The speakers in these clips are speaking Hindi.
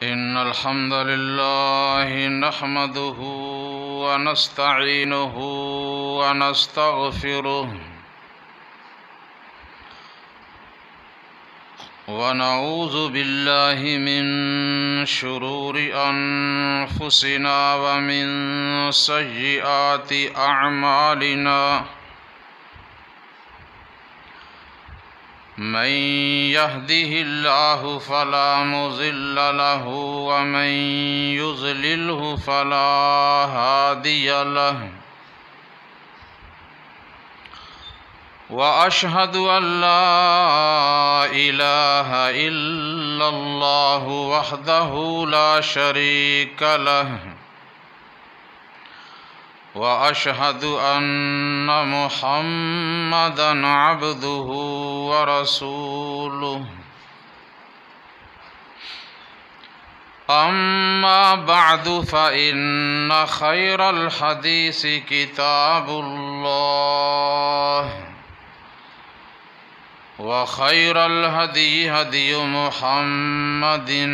इन्नल हम्दुलिल्लाह नहमदुहु व नस्तईनुहु व नस्तगफिरुहु व नऊज़ु बिल्लाहि मिन शुरूरि अनफुसिना व मिन सय्यिआति अअमालिना मन यहदिहिल्लाहु फला मुज़िल्ल लहु व मन युज़लिल्हु फला हादिय लहु व अशहदु अल्ला इलाहा इल्लल्लाहु वहदहु ला शरीक लहु व अशहदु अन्न मुहम्मदन अब्दुहु व रसूलुहु अम्मा बअदु फ़इन्न खैरल हदीसि किताबुल्लाह व खैरल हदी हदी मुहम्मदिन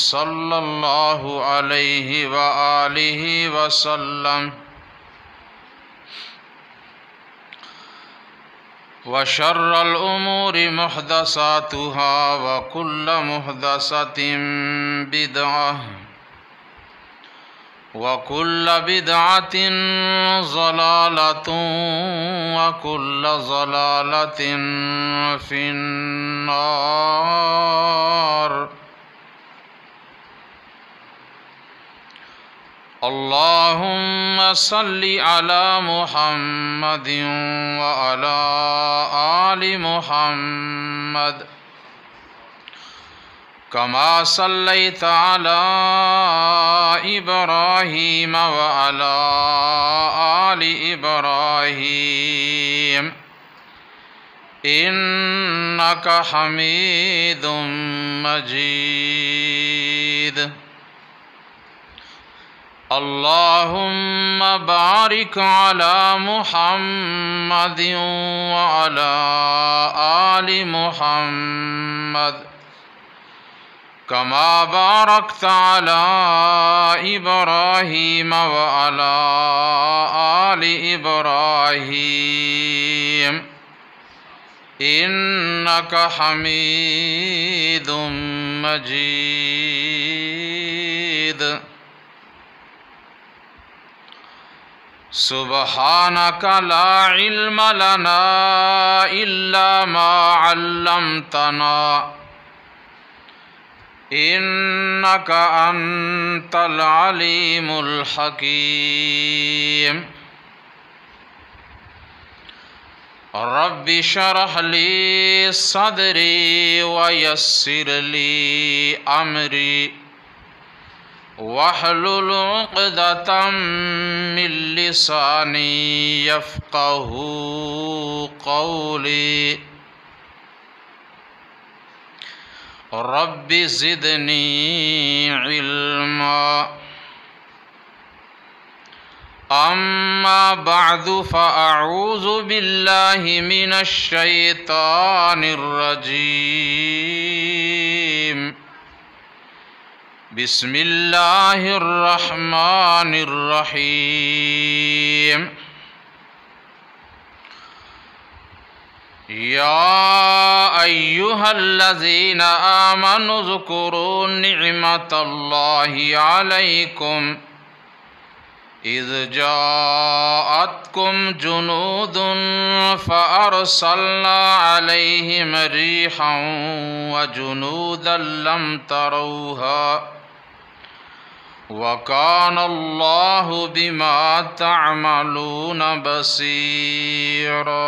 सल्लल्लाहु अलैहि व आलिहि वसल्लम व शर्रल उमूरि मुहदसातुहा व कुल्ल मुहदसतिन बिदअह व कुल्ल बिदअतिन ज़लालतुन व कुल्ल ज़लालतिन फिन्नार। अल्लाहुम्मा सल्लि अला मुहम्मदिन व अला आलि मुहम्मद कमा सल्लैता अला इब्राहीम व अला आलि इब्राहीम इन्नका हमीदुम मजीद। अल्लाहुम्मा बारिक अला मुहम्मदिन व अला आलि मुहम्मद कमा बारकता अला इब्राहीम व अला आलि इब्राहीम इन्नका हमीदुम मजीद। सुब्हानका ला इल्म लना इल्ला मा अल्लमतना इन्नका अंतल अलीमुल हकीम। रब्बि शरह ली सदरी व यस्सिर ली अमरी वहलुल उक़दतम मिन लिसानी यफ़क़हू क़ौली। रब्बि ज़िदनी इल्मा। अम्मा बअदु फ़अऊज़ु बिल्लाहि मिनश शैतानिर रजीम। बिस्मिल्लाहिर रहमानिर रहीम। या अय्युहल्लज़ीना आमनु ज़्कुरू निअमतल्लाहि अलैकुम इज़ जाअतकुम जुनूदुन फ़अरसलना अलैहिम रिहन व जुनूदन लम तरूहा व कान अल्लाहु बिमा तअमलून बसीरा।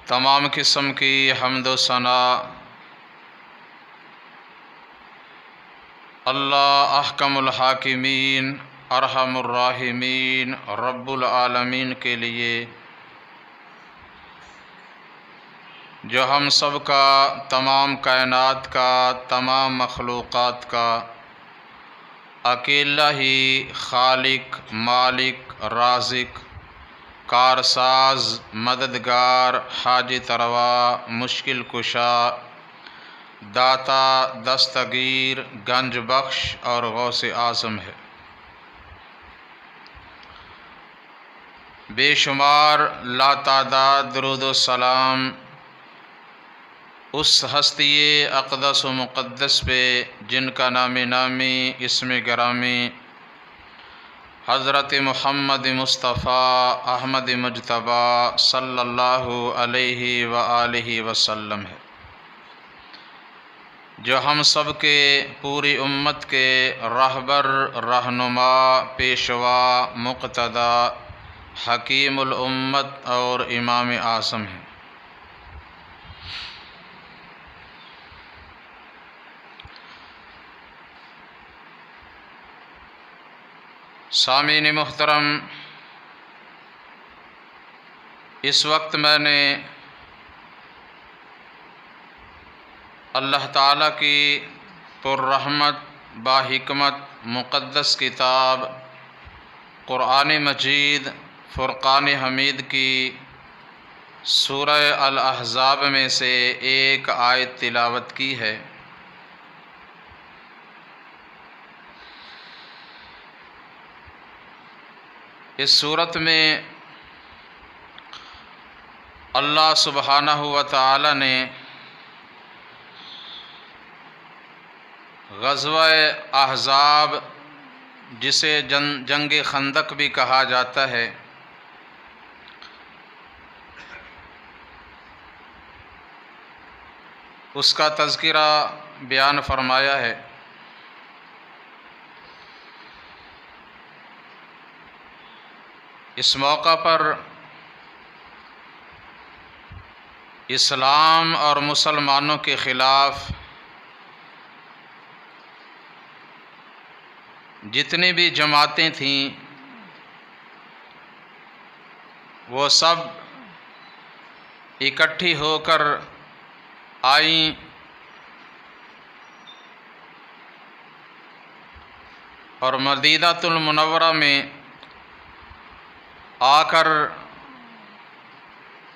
तमाम किस्म की हम्द व सना अल्लाह अहकमुल हाकिमीन अरहमुर राहिमीन रब्बुल आलमीन के लिए जो हम सब का, तमाम कायनात का, तमाम मखलूक़ात का अकेला ही खालिक, मालिक, राज़िक कारसाज, मददगार, हाजी तरवा, मुश्किल कुशा, दाता, दस्तगीर, गंज बख्श और गौसे आज़म है। बेशुमार लातादाद दरूद व सलाम उस हस्ती अक़दस व मुक़द्दस पे जिनका नामी नामी इसमें गिरामी हज़रत मुहम्मद मुस्तफ़ा अहमद मुजतबा सल्लल्लाहु अलैहि व आलिहि वसल्लम है, जो हम सब के पूरी उम्मत के रहबर, रहनुमा, पेशवा, मुक़तदा, हकीमुल उम्मत और इमाम आज़म हैं। सामीन मुहतरम, इस वक्त मैंने अल्लाह ताला की पुर्रहमत बाहिकमत मुक़द्दस किताब क़ुरआन मजीद फ़ुरक़ान हमीद की सूरह अल अहज़ाब में से एक आयत तिलावत की है। इस सूरत में अल्लाह सुब्हानहु व तआला ने ग़ज़वा-ए अहज़ाब, जिसे जंग खंदक भी कहा जाता है, उसका तज़किरा बयान फरमाया है। इस मौका पर इस्लाम और मुसलमानों के ख़िलाफ़ जितनी भी जमातें थीं वो सब इकट्ठी होकर आईं और मदीनातुल मुनव्वरा में आकर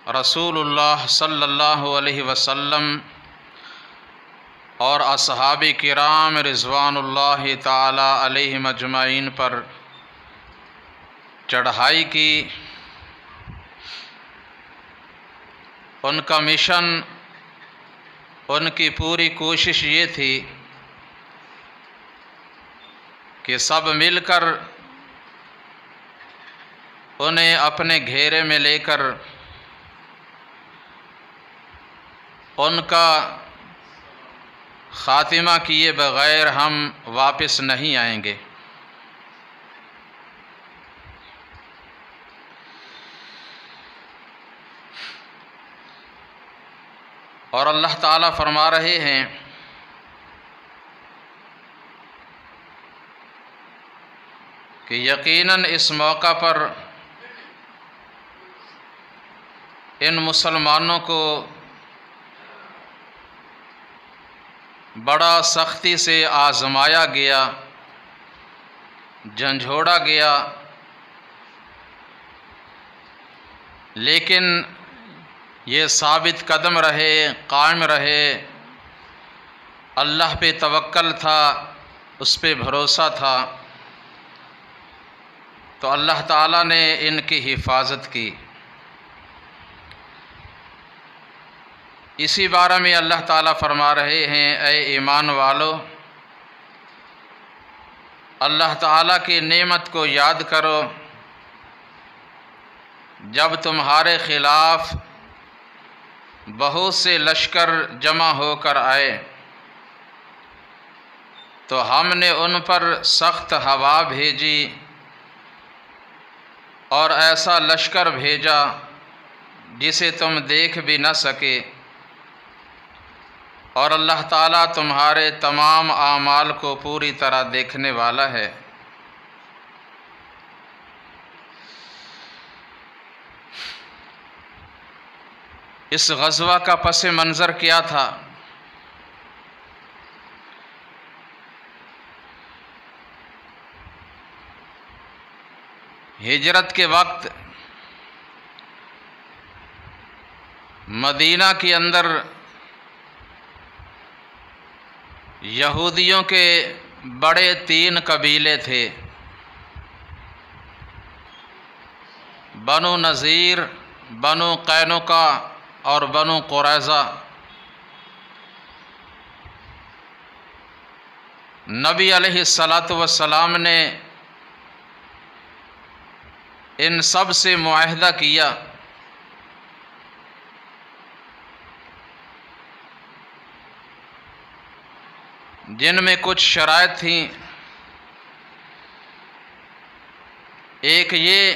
रसूलुल्लाह सल्लल्लाहु अलैहि वसल्लम और असहाबी किराम रिज़वानुल्लाहि ताला अलैहिम अजमाइन पर चढ़ाई की। उनका मिशन, उनकी पूरी कोशिश ये थी कि सब मिलकर उन्हें अपने घेरे में लेकर उनका ख़ातिमा किए बग़ैर हम वापस नहीं आएंगे। और अल्लाह ताला फरमा रहे हैं कि यकीनन इस मौका पर इन मुसलमानों को बड़ा सख्ती से आज़माया गया, झंझोड़ा गया, लेकिन ये साबित कदम रहे, कायम रहे, अल्लाह पे तवक्कल था, उस पे भरोसा था, तो अल्लाह ताला ने इनकी हिफाजत की। इसी बारे में अल्लाह ताला फरमा रहे हैं, ऐ ईमान वालों, अल्लाह ताला की नेमत को याद करो जब तुम्हारे ख़िलाफ़ बहुत से लश्कर जमा होकर आए तो हमने उन पर सख्त हवा भेजी और ऐसा लश्कर भेजा जिसे तुम देख भी न सके, और अल्लाह ताला तुम्हारे तमाम आमाल को पूरी तरह देखने वाला है। इस ग़ज़वा का पस मंज़र क्या था? हिजरत के वक्त मदीना के अंदर यहूदियों के बड़े 3 कबीले थे, बनु नज़ीर, बनु कैनुका और बनु कुरैज़ा। नबी अलैहिस्सलातु वस्सलाम ने इन सब से मुआहदा किया जिनमें कुछ शराइत थी। एक ये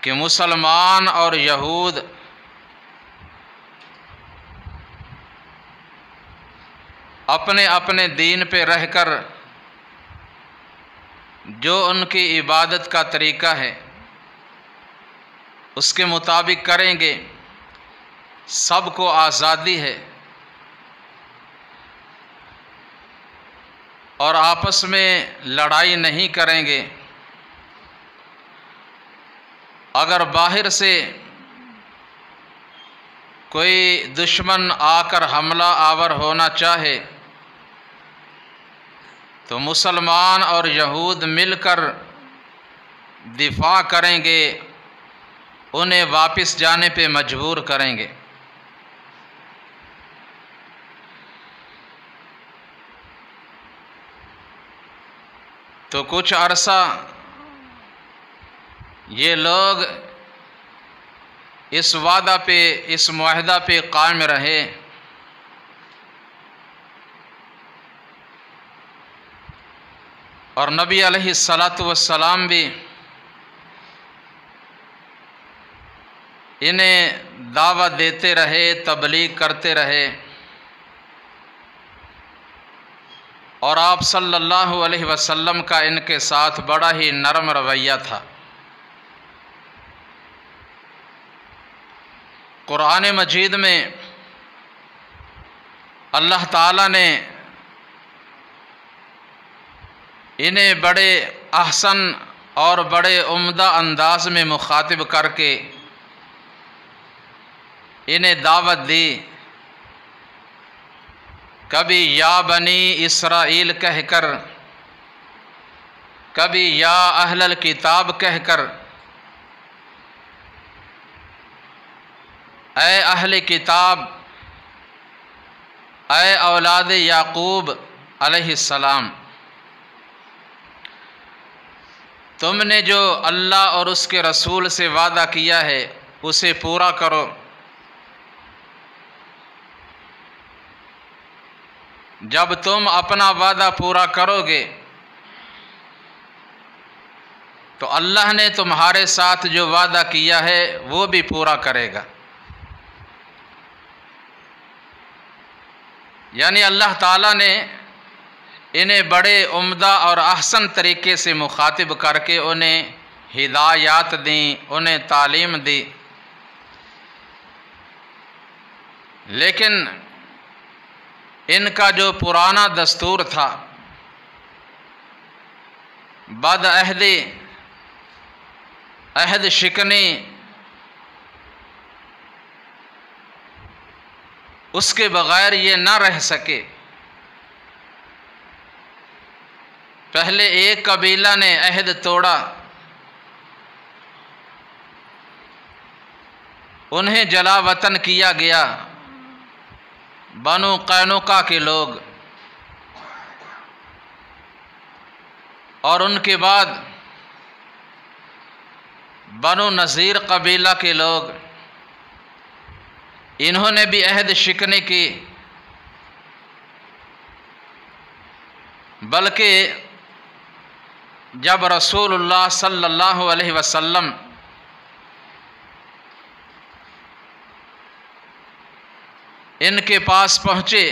कि मुसलमान और यहूद अपने अपने दीन पे रहकर जो उनकी इबादत का तरीक़ा है उसके मुताबिक करेंगे, सबको आज़ादी है और आपस में लड़ाई नहीं करेंगे। अगर बाहर से कोई दुश्मन आकर हमला आवर होना चाहे तो मुसलमान और यहूद मिलकर दिफा करेंगे, उन्हें वापस जाने पे मजबूर करेंगे। तो कुछ अरसा ये लोग इस वादा पे, इस मुआहदा पे कायम रहे। और नबी अलैहिस्सलातु वस्सलाम भी इन्हें दावत देते रहे, तबलीग करते रहे। और आप सल्लल्लाहु अलैहि वसल्लम का इनके साथ बड़ा ही नरम रवैया था। कुरान मजीद में अल्लाह ताला ने इन्हें बड़े अहसन और बड़े उम्दा अंदाज में मुखातिब करके इन्हें दावत दी। कभी या बनी इसराइल कहकर, कभी या अहलल किताब कहकर, ऐ अहले किताब, ऐ औलाद याकूब अलैहिस्सलाम, तुमने जो अल्लाह और उसके रसूल से वादा किया है उसे पूरा करो। जब तुम अपना वादा पूरा करोगे तो अल्लाह ने तुम्हारे साथ जो वादा किया है वो भी पूरा करेगा। यानी अल्लाह ताला ने इन्हें बड़े उम्दा और अहसन तरीके से मुखातिब करके उन्हें हिदायत दी, उन्हें तालीम दी। लेकिन इनका जो पुराना दस्तूर था, बद अहदी, अहद शिकनी, उसके बग़ैर ये न रह सके। पहले एक कबीला ने अहद तोड़ा, उन्हें जला वतन किया गया, बनु कैनुका के लोग। और उनके बाद बनु नज़ीर कबीला के लोग, इन्होंने भी अहद शिकने की। बल्कि जब रसूलुल्लाह सल्लल्लाहु अलैहि वसल्लम इनके पास पहुँचे,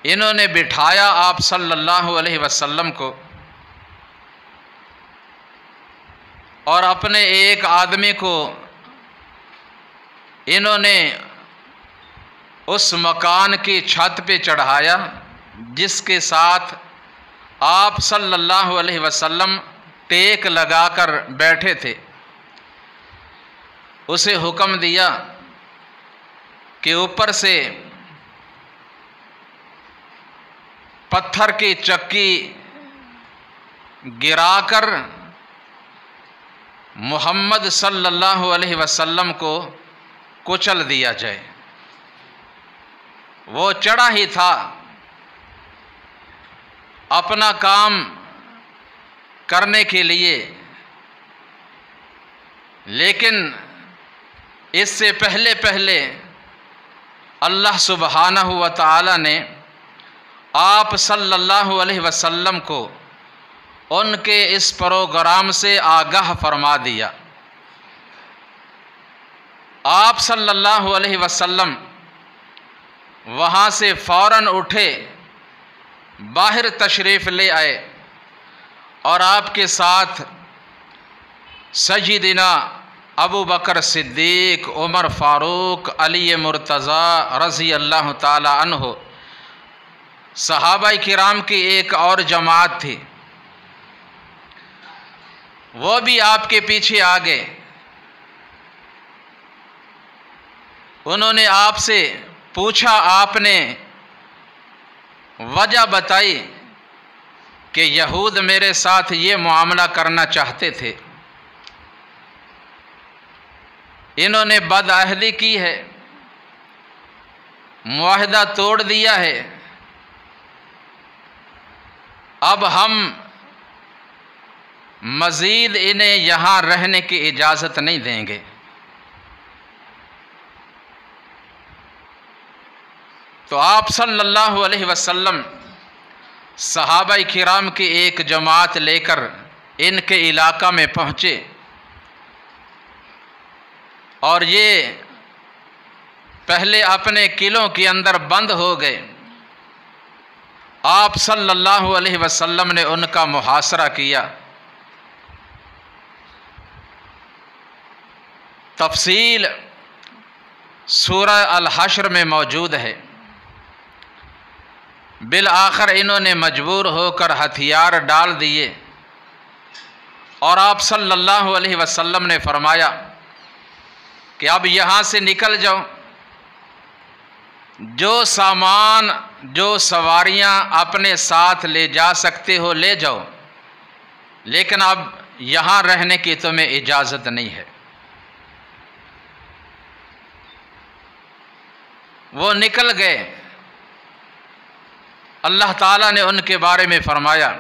इन्होंने बिठाया आप सल्लल्लाहु अलैहि वसल्लम को और अपने एक आदमी को इन्होंने उस मकान की छत पे चढ़ाया जिसके साथ आप सल्लल्लाहु अलैहि वसल्लम टेक लगाकर बैठे थे। उसे हुक्म दिया कि ऊपर से पत्थर की चक्की गिराकर मोहम्मद सल्लल्लाहु अलैहि वसल्लम को कुचल दिया जाए। वो चढ़ा ही था अपना काम करने के लिए, लेकिन इससे पहले पहले अल्लाह सुब्हानहु व तआला ने आप सल्लल्लाहु अलैहि वसल्लम को उनके इस प्रोग्राम से आगाह फरमा दिया। आप सल्लल्लाहु अलैहि वसल्लम वहाँ से फ़ौरन उठे, बाहर तशरीफ़ ले आए और आपके साथ सय्यिदना अबू बकर सिद्दीक़, उमर फ़ारूक, अली मुर्तज़ा रज़ी अल्लाह ताला अन्हो, सहाबाए किराम की एक और जमात थी, वो भी आपके पीछे आ गए। उन्होंने आपसे पूछा, आपने वजह बताई कि यहूद मेरे साथ ये मामला करना चाहते थे, इन्होंने बदअहदी की है, मुआहदा तोड़ दिया है, अब हम मज़ीद इन्हें यहाँ रहने की इजाज़त नहीं देंगे। तो आप सल्लल्लाहु अलैहि वसल्लम सहाबाए किराम की एक जमात लेकर इनके इलाका में पहुँचे और ये पहले अपने किलों के अंदर बंद हो गए। आप सल्लल्लाहु अलैहि वसल्लम ने उनका मुहासरा किया। तफसील सूरह अल हश्र में मौजूद है। बिल आखिर इन्होंने मजबूर होकर हथियार डाल दिए और आप सल्लल्लाहु अलैहि वसल्लम ने फरमाया कि अब यहाँ से निकल जाओ, जो सामान जो सवारियाँ अपने साथ ले जा सकते हो ले जाओ, लेकिन अब यहाँ रहने की तुम्हें इजाज़त नहीं है। वो निकल गए। अल्लाह ताला ने उनके बारे में फरमाया,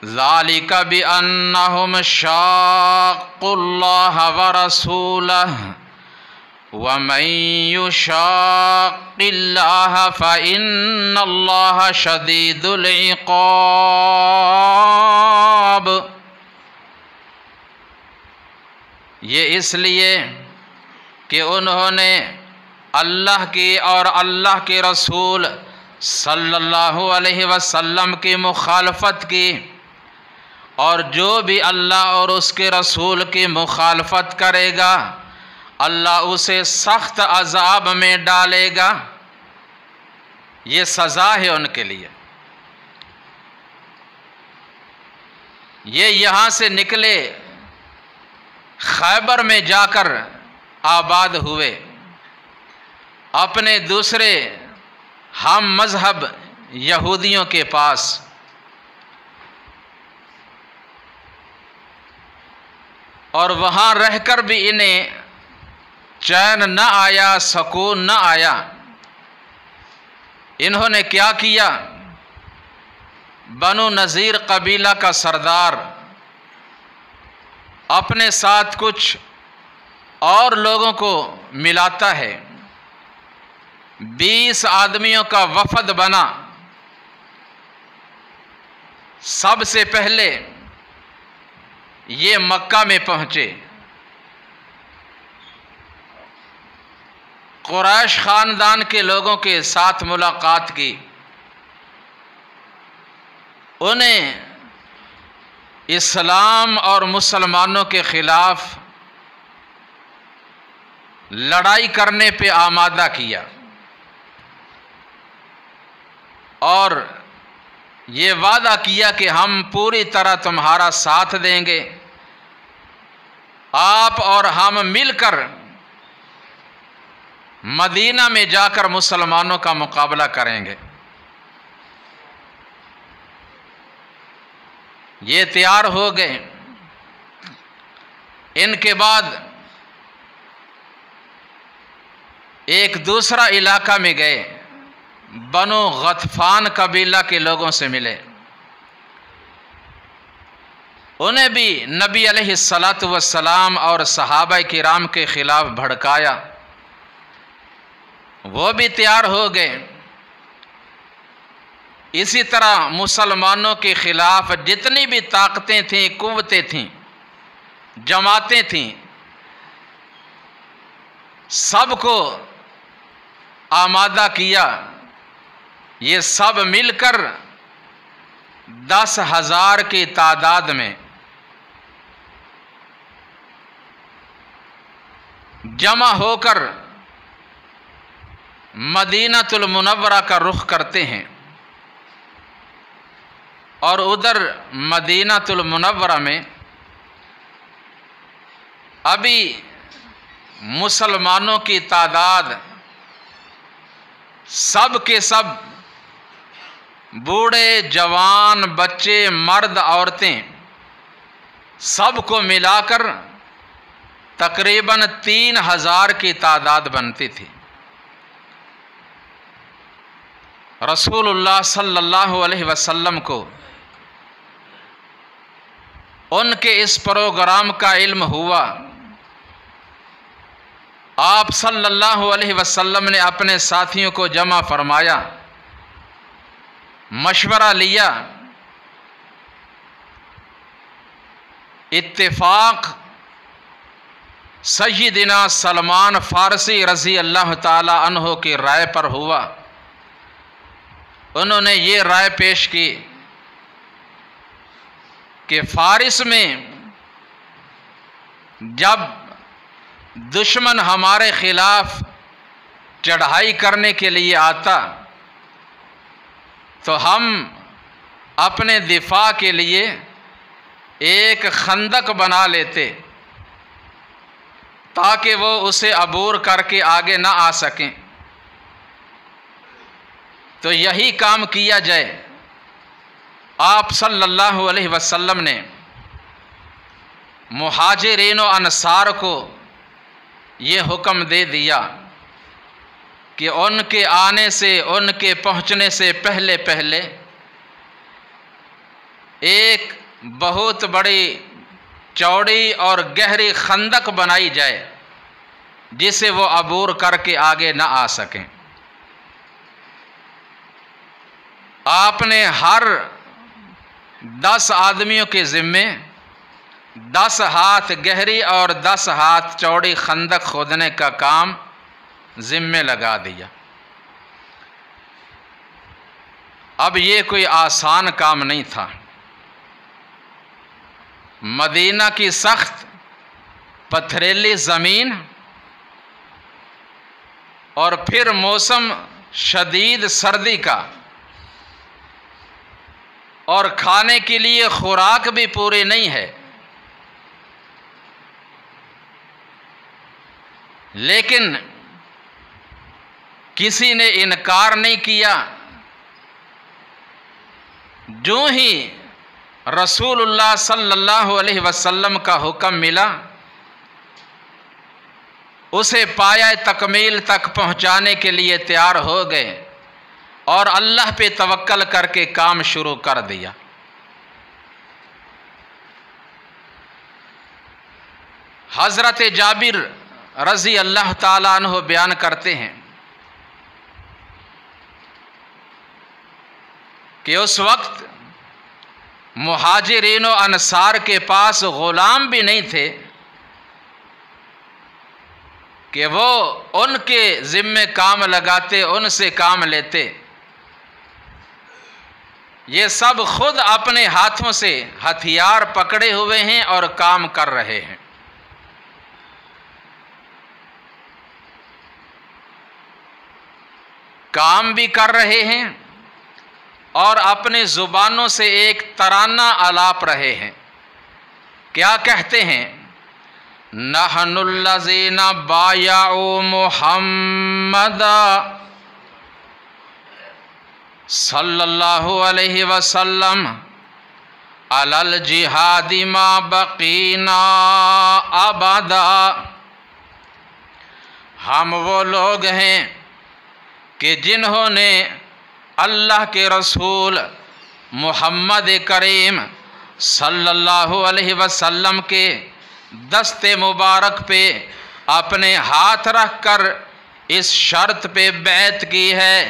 ज़ालिका बिअन्नहुम शाक़्क़ुल्लाह व रसूलहु व मन युशाक़्क़िल्लाह फ़इन्नल्लाह शदीदुल इक़ाब। ये इसलिए कि उन्होंने अल्लाह की और अल्लाह के रसूल सल्लल्लाहु अलैहि वसल्लम की मुखालफत की, और जो भी अल्लाह और उसके रसूल की मुखालफत करेगा अल्लाह उसे सख्त अज़ाब में डालेगा। ये सज़ा है उनके लिए। ये यहाँ से निकले, खैबर में जाकर आबाद हुए, अपने दूसरे हम मज़हब यहूदियों के पास। और वहाँ रहकर भी इन्हें चैन न आया, सकून न आया। इन्होंने क्या किया, बनु नज़ीर कबीला का सरदार अपने साथ कुछ और लोगों को मिलाता है, 20 आदमियों का वफद बना। सबसे पहले ये मक्का में पहुँचे, कुरैश ख़ानदान के लोगों के साथ मुलाकात की, उन्हें इस्लाम और मुसलमानों के ख़िलाफ़ लड़ाई करने पे आमादा किया और ये वादा किया कि हम पूरी तरह तुम्हारा साथ देंगे, आप और हम मिलकर मदीना में जाकर मुसलमानों का मुकाबला करेंगे। ये तैयार हो गए। इनके बाद एक दूसरा इलाका में गए, बनो गतफान कबीला के लोगों से मिले। उन्हें भी नबी अलैहिस्सलातु वस्सलाम और सहाबा किराम के खिलाफ भड़काया। वो भी तैयार हो गए। इसी तरह मुसलमानों के खिलाफ जितनी भी ताकतें थीं, कुव्वतें थीं, जमातें थीं, सबको आमादा किया। ये सब मिलकर 10,000 की तादाद में जमा होकर मदीनातुल मुनव्वरा का रुख करते हैं। और उधर मदीनातुल मुनव्वरा में अभी मुसलमानों की तादाद सब के सब, बूढ़े जवान, बच्चे, मर्द, औरतें, सबको मिलाकर तकरीबन 3,000 की तादाद बनती थी। रसूलुल्लाह सल्लल्लाहु अलैहि वसल्लम को उनके इस प्रोग्राम का इल्म हुआ। आप सल्लल्लाहु अलैहि वसल्लम ने अपने साथियों को जमा फरमाया, मशवरा लिया। इत्तेफाक सय्यिदना सलमान फारसी रज़ी अल्लाह ताला अन्हो की राय पर हुआ। उन्होंने ये राय पेश की कि फारिस में जब दुश्मन हमारे खिलाफ चढ़ाई करने के लिए आता तो हम अपने दिफा के लिए एक खंदक बना लेते ताकि वो उसे अबूर करके आगे ना आ सकें। तो यही काम किया जाए। आप सल्लल्लाहु अलैहि वसल्लम ने मुहाजिरीन और अंसार को ये हुक्म दे दिया कि उनके आने से, उनके पहुँचने से पहले पहले एक बहुत बड़ी चौड़ी और गहरी खंदक बनाई जाए जिसे वो अबूर करके आगे न आ सकें। आपने हर 10 आदमियों के ज़िम्मे 10 हाथ गहरी और 10 हाथ चौड़ी खंदक खोदने का काम ज़िम्मे लगा दिया। अब ये कोई आसान काम नहीं था। मदीना की सख्त पथरीली ज़मीन और फिर मौसम शदीद सर्दी का, और खाने के लिए खुराक भी पूरी नहीं है। लेकिन किसी ने इनकार नहीं किया। जो ही रसूलुल्लाह सल्लल्लाहु अलैहि वसल्लम का हुक्म मिला, उसे पाया तकमील तक पहुंचाने के लिए तैयार हो गए और अल्लाह पे तवक्कल करके काम शुरू कर दिया। हज़रत जाबिर रज़ी अल्लाह ताला अन्हु बयान करते हैं कि उस वक्त मुहाजिरीन और अंसार के पास ग़ुलाम भी नहीं थे कि वो उनके ज़िम्मे काम लगाते, उनसे काम लेते। ये सब खुद अपने हाथों से हथियार पकड़े हुए हैं और काम कर रहे हैं। काम भी कर रहे हैं और अपने ज़ुबानों से एक तराना आलाप रहे हैं। क्या कहते हैं? नहनुल्लज़ीना बायउ मुहम्मदा सल्लल्लाहु अलैहि वसल्लम अलल जिहादी मा बकीना अबदा। हम वो लोग हैं कि जिन्होंने अल्लाह के रसूल मुहम्मद करीम सल्लल्लाहु अलैहि वसल्लम के दस्ते मुबारक पे अपने हाथ रख कर इस शर्त पे बैत की है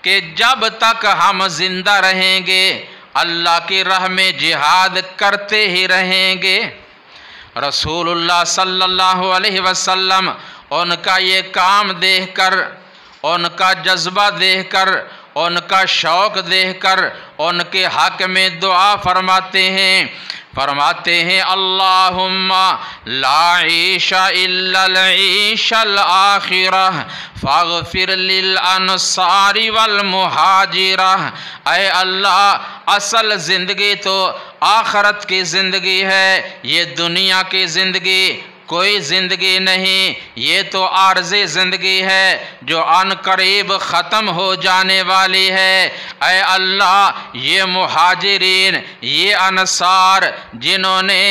कि जब तक हम जिंदा रहेंगे अल्लाह की राह में जिहाद करते ही रहेंगे। रसूलुल्लाह सल्लल्लाहु अलैहि वसल्लम उनका ये काम देखकर, उनका जज्बा देखकर, उनका शौक़ देखकर उनके हक़ में दुआ फरमाते हैं अल्लाहुम्मा ला ईशा इल्लल ईशल आखिरह फ़ग़फ़िर लिल अंसारी वल मुहाजिरह। ऐ अल्लाह, असल ज़िंदगी तो आखरत की ज़िंदगी है, ये दुनिया की ज़िंदगी कोई ज़िंदगी नहीं, ये तो आर्ज़ी ज़िंदगी है जो अनकरीब ख़त्म हो जाने वाली है। ऐ अल्लाह, ये मुहाजिरीन, ये अंसार जिन्होंने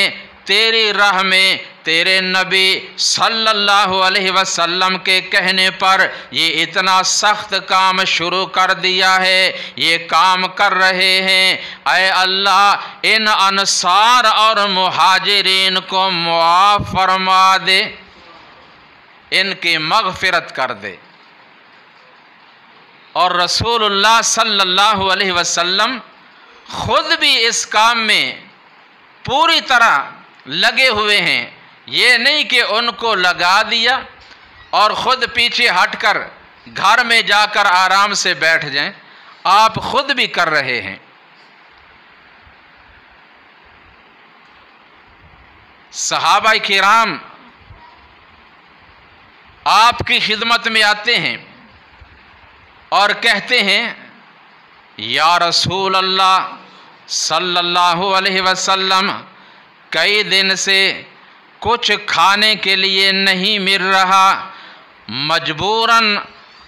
तेरी राह में तेरे नबी सल्लल्लाहु अलैहि वसल्लम के कहने पर ये इतना सख्त काम शुरू कर दिया है, ये काम कर रहे हैं। ऐ अल्लाह, इन अंसार और मुहाजिरीन को मुआफ़ फरमा दे, इनकी मग़फ़िरत कर दे। और रसूलुल्लाह सल्लल्लाहु अलैहि वसल्लम ख़ुद भी इस काम में पूरी तरह लगे हुए हैं। ये नहीं कि उनको लगा दिया और ख़ुद पीछे हटकर घर में जाकर आराम से बैठ जाएं, आप खुद भी कर रहे हैं। सहाबा किराम आपकी खिदमत में आते हैं और कहते हैं या रसूल अल्लाह सल्लल्लाहु अलैहि वसल्लम, कई दिन से कुछ खाने के लिए नहीं मिल रहा, मजबूरन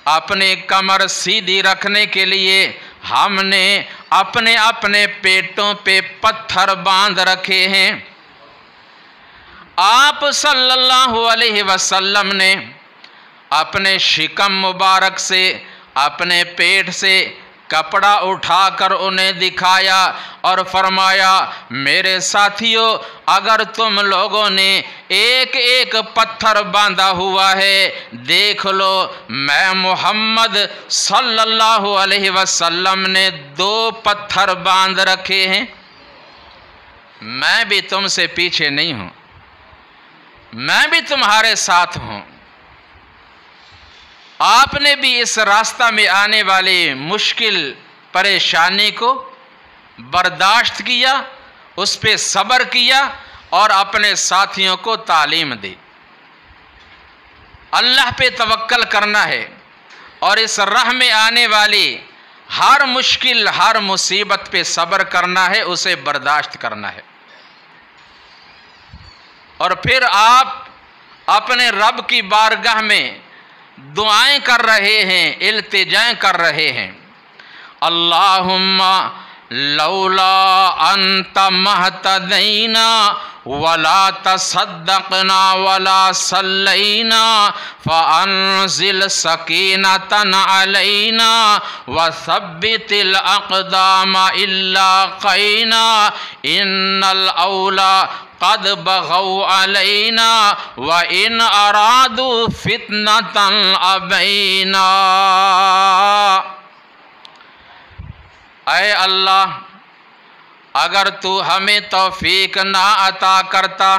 अपने कमर सीधी रखने के लिए हमने अपने अपने पेटों पे पत्थर बांध रखे हैं। आप सल्लल्लाहु अलैहि वसल्लम ने अपने शिकम मुबारक से, अपने पेट से कपड़ा उठाकर उन्हें दिखाया और फरमाया, मेरे साथियों, अगर तुम लोगों ने एक एक पत्थर बांधा हुआ है, देख लो, मैं मोहम्मद सल्लल्लाहु अलैहि वसल्लम ने 2 पत्थर बांध रखे हैं। मैं भी तुमसे पीछे नहीं हूँ, मैं भी तुम्हारे साथ हूँ। आपने भी इस रास्ता में आने वाली मुश्किल परेशानी को बर्दाश्त किया, उस पे सब्र किया और अपने साथियों को तालीम दी। अल्लाह पे तवक्कल करना है और इस राह में आने वाली हर मुश्किल, हर मुसीबत पे सब्र करना है, उसे बर्दाश्त करना है। और फिर आप अपने रब की बारगाह में दुआएं कर रहे हैं, इल्तिजाएं कर रहे हैं। अल्लाहुम्मा लौला अंत महतदैना वला तसद्दक़ना वला सल्लैना फ़अन्ज़िल सकीनतन अलैना वसब्बितिल अक़दाम इल्ला क़ैना इन्नल औला क़द बग़ौ अलैना व इन अरादू फितनतन अबैना। ऐ अल्लाह, अगर तू हमें तौफीक ना अता करता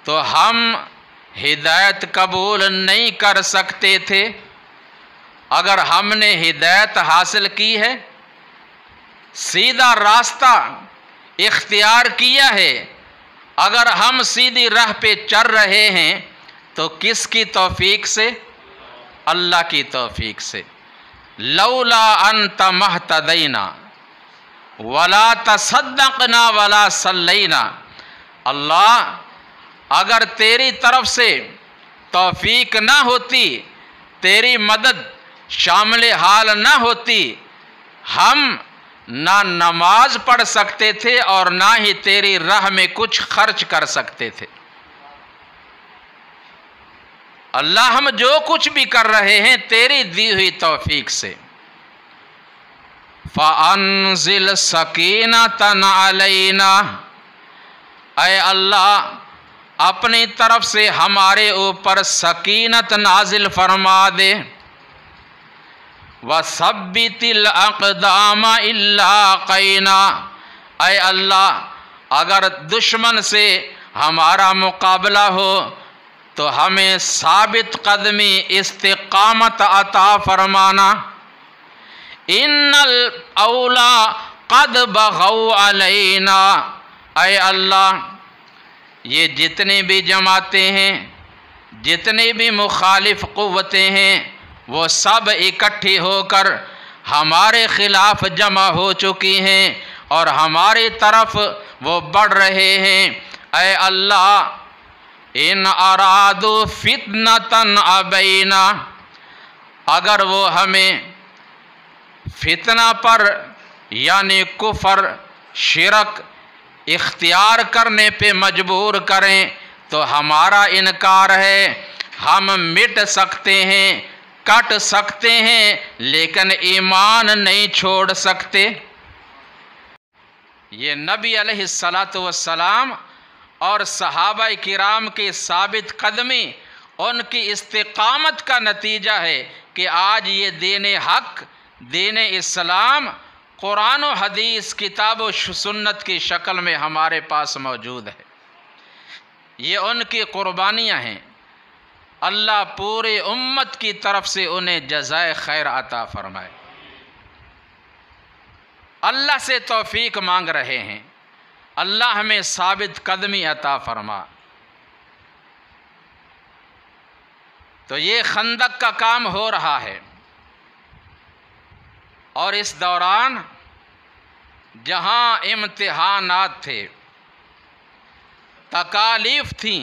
तो हम हिदायत कबूल नहीं कर सकते थे। अगर हमने हिदायत हासिल की है, सीधा रास्ता इख्तियार किया है, अगर हम सीधी राह पे चल रहे हैं तो किसकी तौफीक से? अल्लाह की तौफीक से। लौला अंत महतदैना वला तसद्दक़ना वला सल्लैना। अल्लाह, अगर तेरी तरफ से तौफीक ना होती, तेरी मदद शामिल हाल ना होती, हम ना नमाज पढ़ सकते थे और ना ही तेरी राह में कुछ खर्च कर सकते थे। अल्लाह, हम जो कुछ भी कर रहे हैं तेरी दी हुई तौफीक से। फ़अन्ज़िल सकीनतन अलैना, ऐ अल्लाह अपनी तरफ से हमारे ऊपर सकीनत नाजिल फरमा दे। वसब्बितिल अक़दाम इल्लाक़ैना, ऐ अल्लाह अगर दुश्मन से हमारा मुकाबला हो तो हमें साबित कदमी इस्तिक़ामत अता फरमाना। इन्नल औला क़द बग़ौ अलैना, ऐ अल्लाह ये जितने भी जमातें हैं, जितने भी मुखालिफ क़ुव्वतें हैं, वो सब इकट्ठी होकर हमारे ख़िलाफ़ जमा हो चुकी हैं और हमारी तरफ वो बढ़ रहे हैं। ऐ अल्लाह, इन अरादु फितनतन अबैना, अगर वो हमें फितना पर यानी कुफर शिरक इख्तियार करने पे मजबूर करें तो हमारा इनकार है। हम मिट सकते हैं, कट सकते हैं, लेकिन ईमान नहीं छोड़ सकते। ये नबी अलैहिस्सलातु वस्सलाम और सहाबा किराम की साबित कदमी, उनकी इस्तिकामत का नतीजा है कि आज ये दीन हक, दीन इस्लाम कुरान और हदीस, किताब और सुन्नत की शक्ल में हमारे पास मौजूद है। ये उनकी कुर्बानियाँ हैं। अल्लाह पूरे उम्मत की तरफ से उन्हें जज़ाए खैर अता फरमाए। अल्लाह से तौफीक मांग रहे हैं, अल्लाह हमें साबित कदमी अता फरमा। तो ये खंदक का काम हो रहा है और इस दौरान जहाँ इम्तिहानात थे, तकालीफ थी,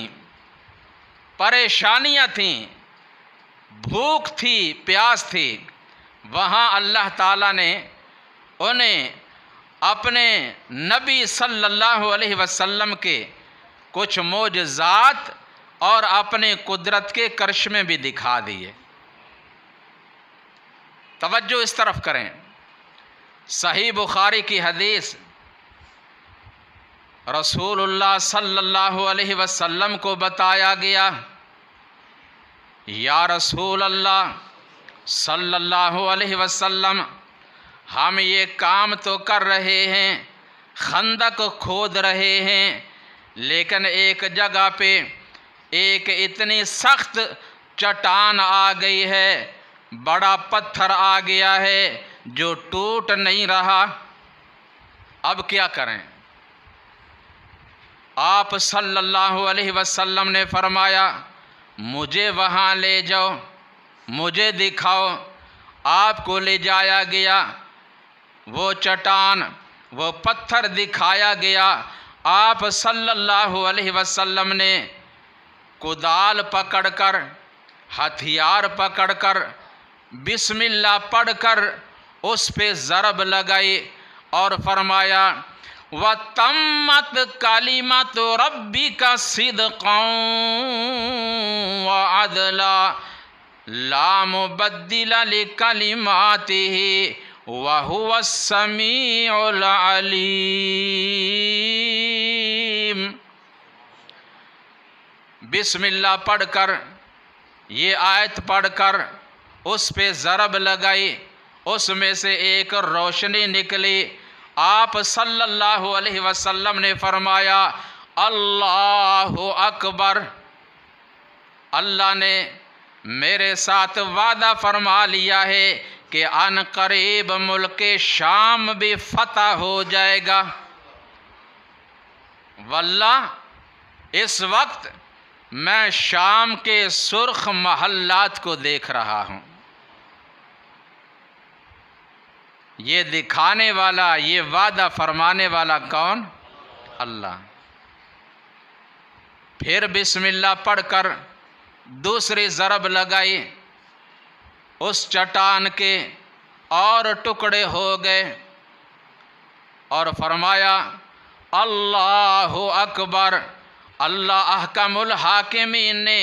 परेशानियाँ थीं, भूख थी, प्यास थी, वहाँ अल्लाह ताला ने उन्हें अपने नबी सल्लल्लाहु अलैहि वसल्लम के कुछ मोजज़ात और अपने कुदरत के करिश्मे भी दिखा दिए। तवज्जो इस तरफ करें, सही बुखारी की हदीस, रसूलुल्लाह सल्लल्लाहु अलैहि वसल्लम को बताया गया, या रसूल अल्लाह सल्लल्लाहु अलैहि वसल्लम, हम ये काम तो कर रहे हैं, खंदक खोद रहे हैं, लेकिन एक जगह पे एक इतनी सख्त चट्टान आ गई है, बड़ा पत्थर आ गया है जो टूट नहीं रहा। अब क्या करें? आप सल्लल्लाहु अलैहि वसल्लम ने फरमाया, मुझे वहाँ ले जाओ, मुझे दिखाओ। आपको ले जाया गया, वो चट्टान, वो पत्थर दिखाया गया। आप सल्लल्लाहु अलैहि वसल्लम ने कुदाल पकड़कर, हथियार पकड़कर, बिस्मिल्लाह पढ़कर उस पे ज़रब लगाई और फरमाया, व तम्मत कलिमत रब्बिका सिद्क़न व अदला ला मुबद्दिला लिकलिमातिही व हुवस समीउल अलीम। बिस्मिल्लाह पढ़कर, ये आयत पढ़कर उस पे ज़रब लगाई, उसमें से एक रोशनी निकली। आप सल्लल्लाहु अलैहि वसल्लम ने फरमाया, अल्लाहु अकबर, अल्लाह ने मेरे साथ वादा फरमा लिया है कि अन करीब मुल्क शाम भी फतह हो जाएगा। वल्लाह इस वक्त मैं शाम के सुर्ख महल्लात को देख रहा हूँ। ये दिखाने वाला, ये वादा फरमाने वाला कौन? अल्लाह। फिर बिस्मिल्लाह पढ़कर दूसरी ज़रब लगाई, उस चट्टान के और टुकड़े हो गए और फरमाया अल्लाहु अकबर। अल्लाह अहकमुल हाकिमीन ने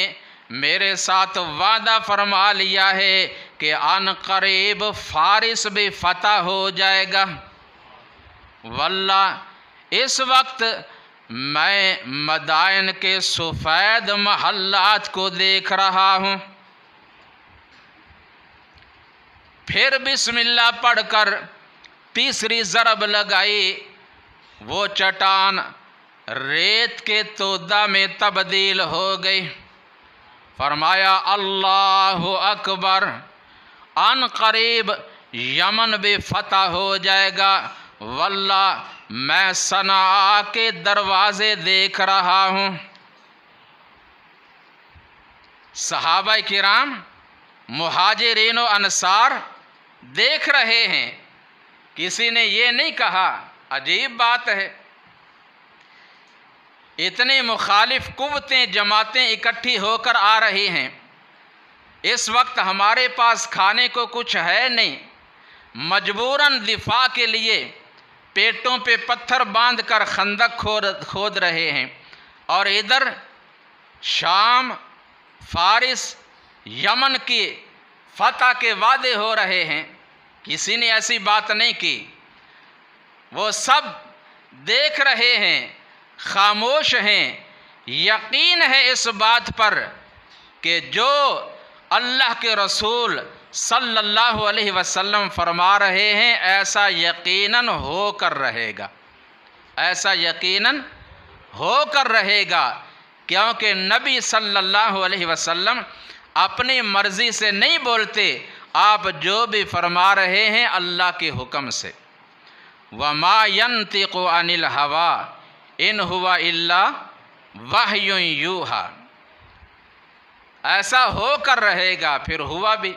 मेरे साथ वादा फरमा लिया है कि अन करीब फारिस भी फतह हो जाएगा। वल्लाह इस वक्त मैं मदाइन के सफ़ेद महल्लात को देख रहा हूँ। फिर बिस्मिल्लाह पढ़कर तीसरी ज़रब लगाई, वो चट्टान रेत के तोदा में तब्दील हो गई। फरमाया अल्लाहु अकबर, अन करीब यमन भी फतह हो जाएगा। वल्लाह मैं सना के दरवाज़े देख रहा हूँ। सहाबा किराम मुहाजिरीन व अंसार देख रहे हैं, किसी ने ये नहीं कहा अजीब बात है, इतनी मुखालिफ कुव्वतें जमातें इकट्ठी होकर आ रही हैं, इस वक्त हमारे पास खाने को कुछ है नहीं, मजबूरन दिफा के लिए पेटों पे पत्थर बांधकर खंदक खोद रहे हैं, और इधर शाम फारिस यमन की फतह के वादे हो रहे हैं। किसी ने ऐसी बात नहीं की, वो सब देख रहे हैं, खामोश हैं। यकीन है इस बात पर कि जो अल्लाह के रसूल सल्लल्लाहु अलैहि वसल्लम फरमा रहे हैं ऐसा यकीनन होकर रहेगा, ऐसा यकीनन होकर रहेगा, क्योंकि नबी सल्लल्लाहु अलैहि वसल्लम अपनी मर्ज़ी से नहीं बोलते, आप जो भी फरमा रहे हैं अल्लाह के हुक्म से। वमा यंतिक़ु अनिल हवा इन हुवा इल्ला वह्युन यूहा, ऐसा होकर रहेगा, फिर हुआ भी।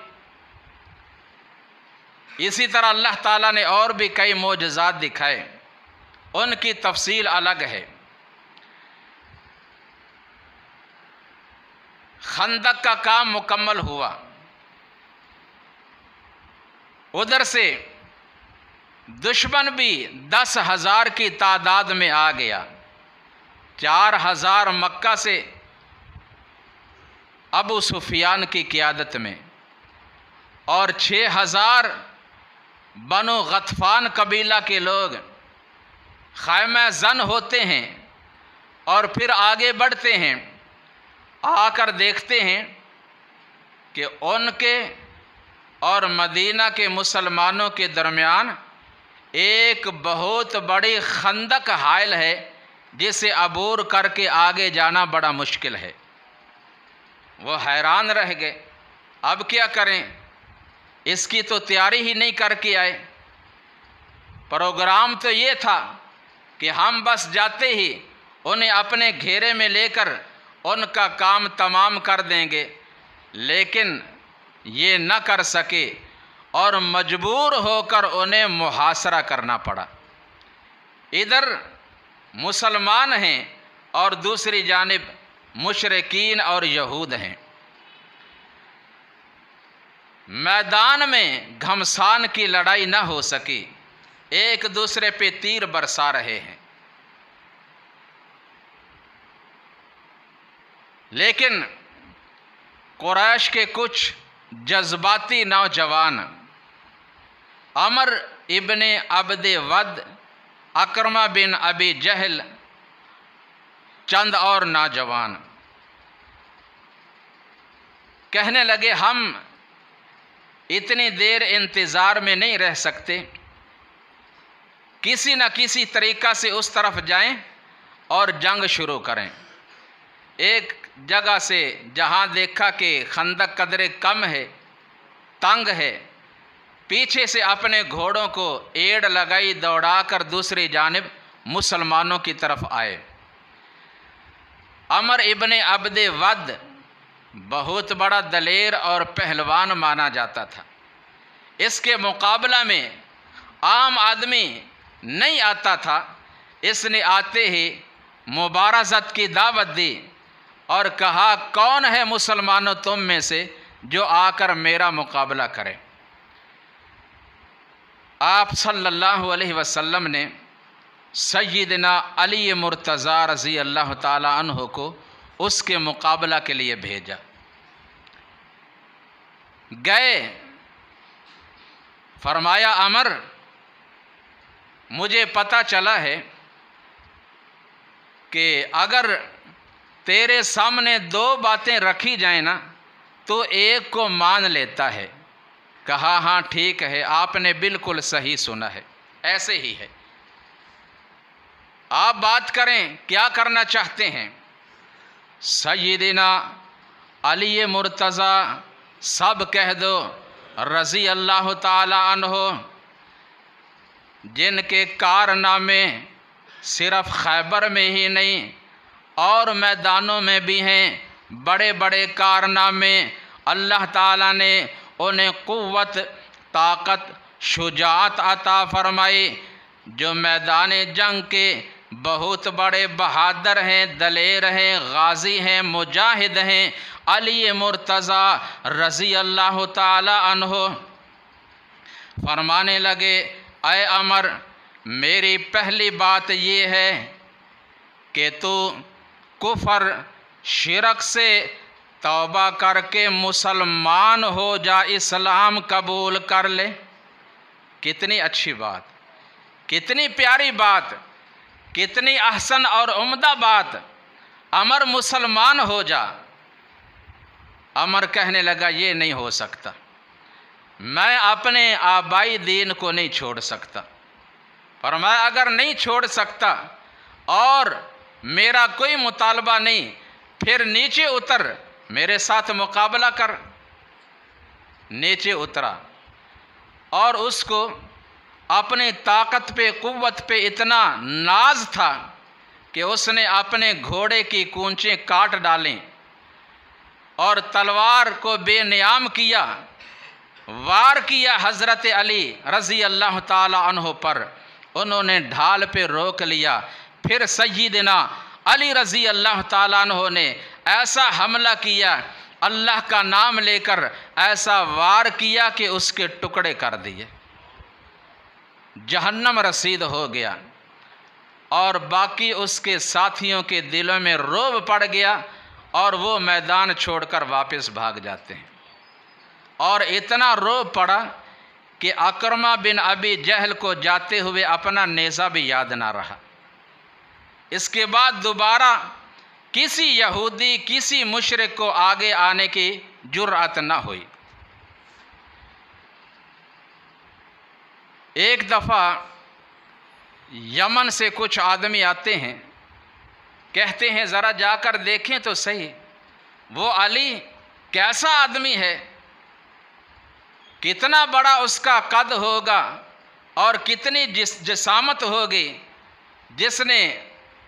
इसी तरह अल्लाह ताला ने और भी कई मोजज़ात दिखाए, उनकी तफसील अलग है। खंदक का काम मुकम्मल हुआ, उधर से दुश्मन भी 10,000 की तादाद में आ गया। 4,000 मक्का से अबू सुफियान की क़ियादत में, और 6,000 बनो गतफ़ान कबीला के लोग ख़ैमा ज़न होते हैं और फिर आगे बढ़ते हैं। आकर देखते हैं कि उनके और मदीना के मुसलमानों के दरमियान एक बहुत बड़ी खंदक हायल है, जिसे अबूर करके आगे जाना बड़ा मुश्किल है। वो हैरान रह गए, अब क्या करें, इसकी तो तैयारी ही नहीं करके आए। प्रोग्राम तो ये था कि हम बस जाते ही उन्हें अपने घेरे में लेकर उनका काम तमाम कर देंगे, लेकिन ये न कर सके और मजबूर होकर उन्हें मुहासरा करना पड़ा। इधर मुसलमान हैं और दूसरी जानिब मुशरिकीन और यहूद हैं। मैदान में घमसान की लड़ाई न हो सकी, एक दूसरे पे तीर बरसा रहे हैं। लेकिन कुरैश के कुछ जज्बाती नौजवान अमर इब्ने अब्दे वद, अकरमा बिन अबी जहल, चंद और नौजवान कहने लगे हम इतनी देर इंतज़ार में नहीं रह सकते, किसी न किसी तरीक़ा से उस तरफ जाएं और जंग शुरू करें। एक जगह से जहां देखा कि खंदक कदरे कम है, तंग है, पीछे से अपने घोड़ों को एड़ लगाई, दौड़ाकर दूसरी जानिब मुसलमानों की तरफ आए। अमर इब्ने अब्दे वद बहुत बड़ा दलेर और पहलवान माना जाता था। इसके मुकाबला में आम आदमी नहीं आता था। इसने आते ही मुबारज़त की दावत दी और कहा, कौन है मुसलमानों तुम में से जो आकर मेरा मुकाबला करे। आप सल्लल्लाहु अलैहि वसल्लम ने सय्यदना अली मुर्तज़ा रज़ी अल्लाह ताला अन्हु को उसके मुकाबला के लिए भेजा। गए, फरमाया, अमर, मुझे पता चला है कि अगर तेरे सामने दो बातें रखी जाए ना तो एक को मान लेता है। कहा, हाँ ठीक है, आपने बिल्कुल सही सुना है, ऐसे ही है। आप बात करें, क्या करना चाहते हैं। सय्यदना अली मुर्तज़ा सब कह दो रज़ी अल्लाह ताला अन्हो, जिनके कारनामे सिर्फ खैबर में ही नहीं और मैदानों में भी हैं, बड़े बड़े कारनामे। अल्लाह ताला ने उन्हें क़ुव्वत, ताकत, शुजाअत अता फरमाई, जो मैदान जंग के बहुत बड़े बहादुर हैं, दलेर हैं, गाजी हैं, मुजाहिद हैं। अली मुर्तज़ा रज़ी अल्लाह ताला अन्हो फरमाने लगे, ऐ अमर, मेरी पहली बात ये है कि तू कुफर शिरक से तौबा करके मुसलमान हो जा, इस्लाम कबूल कर ले। कितनी अच्छी बात, कितनी प्यारी बात, कितनी अहसन और उम्दा बात। अमर मुसलमान हो जा। अमर कहने लगा, ये नहीं हो सकता, मैं अपने आबाई दीन को नहीं छोड़ सकता। फरमाया, अगर नहीं छोड़ सकता और मेरा कोई मुतालबा नहीं, फिर नीचे उतर, मेरे साथ मुकाबला कर। नीचे उतरा और उसको अपनी ताकत पे, कुव्वत पे इतना नाज था कि उसने अपने घोड़े की कूंचें काट डालें और तलवार को बेनियाम किया, वार किया हज़रत अली रज़ी अल्लाह ताला अन्हु पर। उन्होंने ढाल पे रोक लिया। फिर सय्यदना अली रज़ी अल्लाह ताला अन्हु ने ऐसा हमला किया, अल्लाह का नाम लेकर ऐसा वार किया कि उसके टुकड़े कर दिए। जहन्नम रसीद हो गया और बाकी उसके साथियों के दिलों में रोब पड़ गया और वो मैदान छोड़कर वापस भाग जाते हैं। और इतना रोब पड़ा कि अकरमा बिन अबी जहल को जाते हुए अपना नेज़ा भी याद ना रहा। इसके बाद दोबारा किसी यहूदी, किसी मुशरिक को आगे आने की जुर्अत न हुई। एक दफ़ा यमन से कुछ आदमी आते हैं, कहते हैं ज़रा जाकर देखें तो सही वो अली कैसा आदमी है, कितना बड़ा उसका कद होगा और कितनी जिसामत होगी, जिसने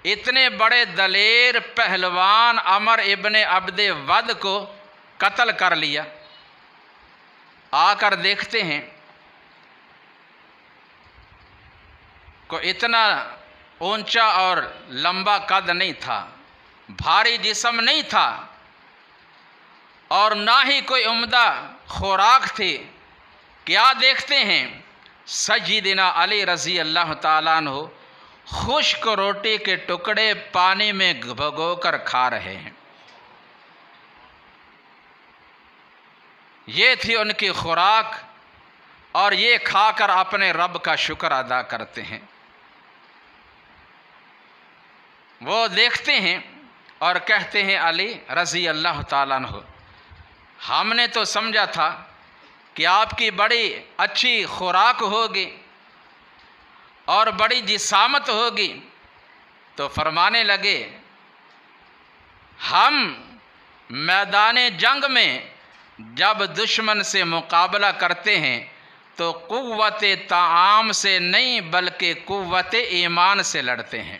इतने बड़े दलेर पहलवान अमर इब्ने अब्दे वद को कत्ल कर लिया। आकर देखते हैं को इतना ऊंचा और लंबा कद नहीं था, भारी जिस्म नहीं था और ना ही कोई उम्दा खुराक थी। क्या देखते हैं, सय्यदना अली रज़ी अल्लाह ताला अन्हु खुश्क रोटी के टुकड़े पानी में भिगोकर खा रहे हैं। ये थी उनकी खुराक और ये खाकर अपने रब का शुक्र अदा करते हैं। वो देखते हैं और कहते हैं अली रज़ी अल्लाह ताला अन्हु, हमने तो समझा था कि आपकी बड़ी अच्छी खुराक होगी और बड़ी जिसामत होगी। तो फरमाने लगे, हम मैदान जंग में जब दुश्मन से मुकाबला करते हैं तो कुव्वत ताआम से नहीं बल्कि कुव्वत ईमान से लड़ते हैं।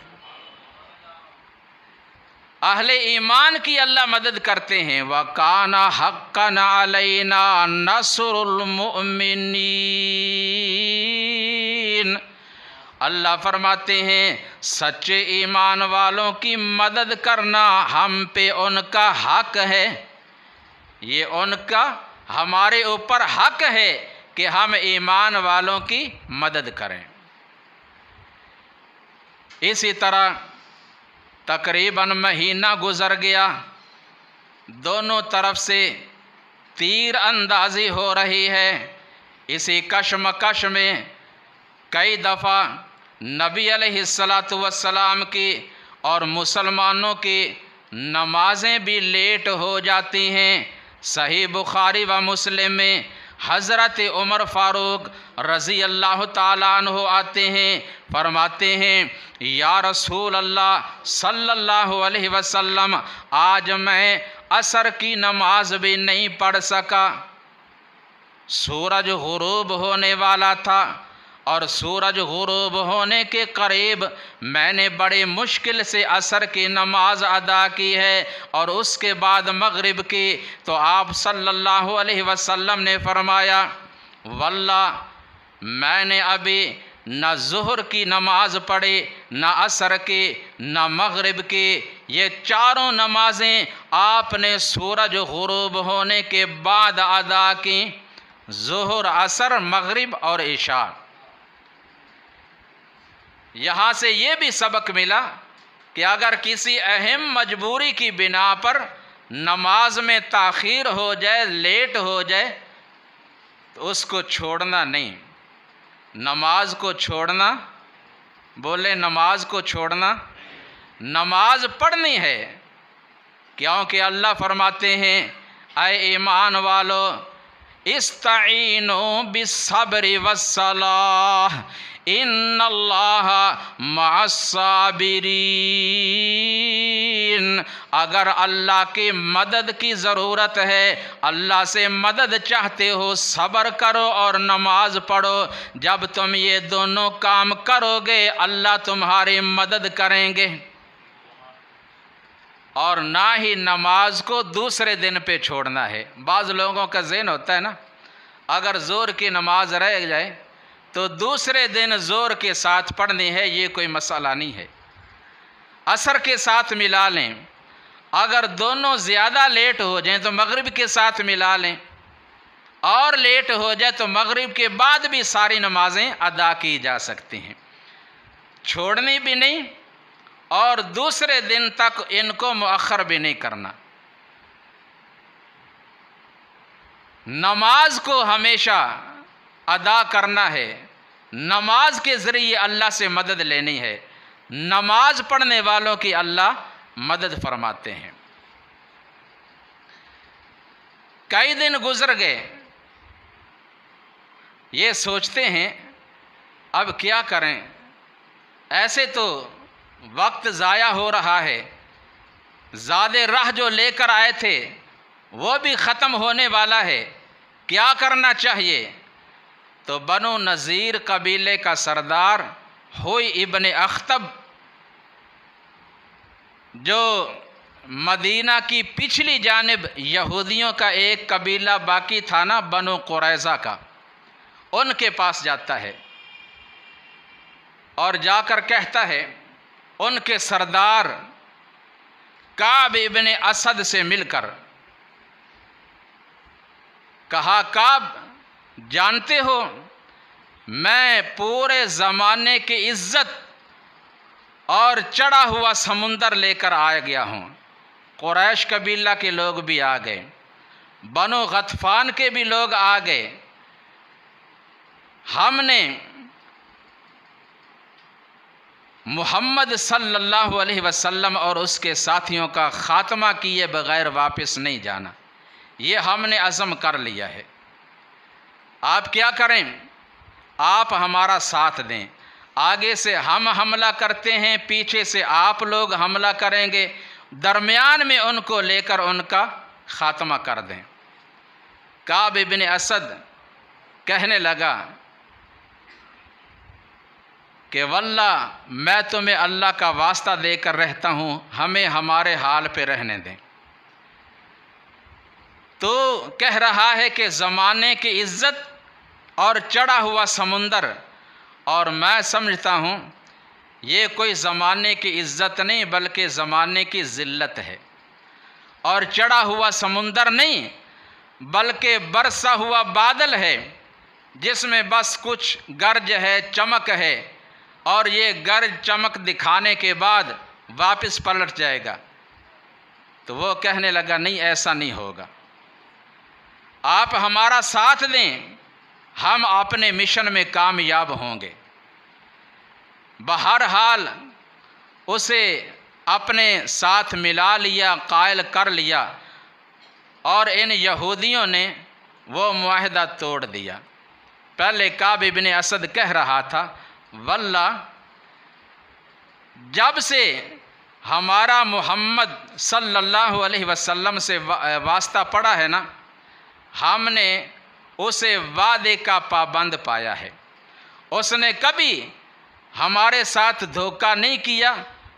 अहले ईमान की अल्लाह मदद करते हैं। व काना हक्कन अलैना नस्रुल मुमिनीन, अल्लाह फरमाते हैं सच्चे ईमान वालों की मदद करना हम पे उनका हक है। ये उनका हमारे ऊपर हक है कि हम ईमान वालों की मदद करें। इसी तरह तकरीबन महीना गुज़र गया, दोनों तरफ से तीर अंदाज़ी हो रही है। इसी कशमकश में कई दफ़ा नबी अलैहिस्सलातु वस्सलाम की और मुसलमानों की नमाज़ें भी लेट हो जाती हैं। सही बुखारी व मुस्लिम में हज़रत उमर फ़ारूक रज़ी अल्लाह ताला अन्हु आते हैं, फरमाते हैं या रसूल अल्लाह सल्लल्लाहु अलैहि वसल्लम, आज मैं असर की नमाज भी नहीं पढ़ सका। सूरज गुरूब होने वाला था और सूरज गुरूब होने के करीब मैंने बड़े मुश्किल से असर की नमाज अदा की है और उसके बाद मगरिब की। तो आप सल्लल्लाहु अलैहि वसल्लम ने फरमाया वल्लाह मैंने अभी न ज़ुहर की नमाज पढ़ी, न असर की, न मगरिब की। ये चारों नमाज़ें आपने सूरज गुरूब होने के बाद अदा की, ज़ुहर, असर, मगरिब और इशा। यहाँ से ये भी सबक मिला कि अगर किसी अहम मजबूरी की बिना पर नमाज में ताख़ीर हो जाए, लेट हो जाए, तो उसको छोड़ना नहीं। नमाज को छोड़ना, बोले नमाज को छोड़ना, नमाज पढ़नी है। क्योंकि अल्लाह फरमाते हैं ऐ ईमान वालो इस्ताईनो बिस्सब्रि वस्सलाह इन्नल्लाह मअस्साबिरीन। अगर अल्लाह की मदद की ज़रूरत है, अल्लाह से मदद चाहते हो, सब्र करो और नमाज पढ़ो। जब तुम ये दोनों काम करोगे अल्लाह तुम्हारी मदद करेंगे। और ना ही नमाज को दूसरे दिन पे छोड़ना है। बाज़ लोगों का ज़हन होता है ना, अगर ज़ोर की नमाज रह जाए तो दूसरे दिन ज़ोर के साथ पढ़नी है, ये कोई मसला नहीं है। असर के साथ मिला लें, अगर दोनों ज़्यादा लेट हो जाएं तो मगरिब के साथ मिला लें, और लेट हो जाए तो मगरिब के बाद भी सारी नमाज़ें अदा की जा सकती हैं। छोड़नी भी नहीं और दूसरे दिन तक इनको मुअख्खर भी नहीं करना। नमाज को हमेशा अदा करना है, नमाज के ज़रिए अल्लाह से मदद लेनी है। नमाज पढ़ने वालों की अल्लाह मदद फरमाते हैं। कई दिन गुजर गए, ये सोचते हैं अब क्या करें, ऐसे तो वक्त ज़ाया हो रहा है, ज़ादे राह जो लेकर आए थे वो भी ख़त्म होने वाला है, क्या करना चाहिए। तो बनु नज़ीर कबीले का सरदार हुई इब्न अख्तब, जो मदीना की पिछली जानिब यहूदियों का एक कबीला बाकी था ना, बनु कुरैज़ा का, उनके पास जाता है और जाकर कहता है उनके सरदार काब इब्न असद से मिलकर, कहा काब जानते हो मैं पूरे ज़माने की इज़्ज़त और चढ़ा हुआ समुंदर लेकर आ गया हूँ। कुरैश कबीला के लोग भी आ गए, बनु गतफ़ान के भी लोग आ गए। हमने मुहम्मद सल्लल्लाहु अलैहि वसल्लम और उसके साथियों का ख़ात्मा किए बग़ैर वापस नहीं जाना, ये हमने अज़म कर लिया है। आप क्या करें, आप हमारा साथ दें, आगे से हम हमला करते हैं, पीछे से आप लोग हमला करेंगे, दरमियान में उनको लेकर उनका ख़ात्मा कर दें। काब इब्न असद कहने लगा कि वल्लाह मैं तुम्हें अल्लाह का वास्ता देकर रहता हूँ, हमें हमारे हाल पे रहने दें। तो कह रहा है कि ज़माने की इज़्ज़त और चढ़ा हुआ समुंदर और मैं समझता हूँ ये कोई ज़माने की इज़्ज़त नहीं बल्कि ज़माने की ज़िल्लत है, और चढ़ा हुआ समुंदर नहीं बल्कि बरसा हुआ बादल है जिसमें बस कुछ गर्ज है, चमक है, और ये गर्ज चमक दिखाने के बाद वापस पलट जाएगा। तो वो कहने लगा नहीं, ऐसा नहीं होगा, आप हमारा साथ दें, हम अपने मिशन में कामयाब होंगे। बहरहाल उसे अपने साथ मिला लिया, कायल कर लिया, और इन यहूदियों ने वो मुआहदा तोड़ दिया। पहले काब इब्न असद कह रहा था, वल्ला जब से हमारा मोहम्मद सल्लल्लाहु अलैहि वसल्लम से वास्ता पड़ा है ना, हमने उसे वादे का पाबंद पाया है। उसने कभी हमारे साथ धोखा नहीं किया,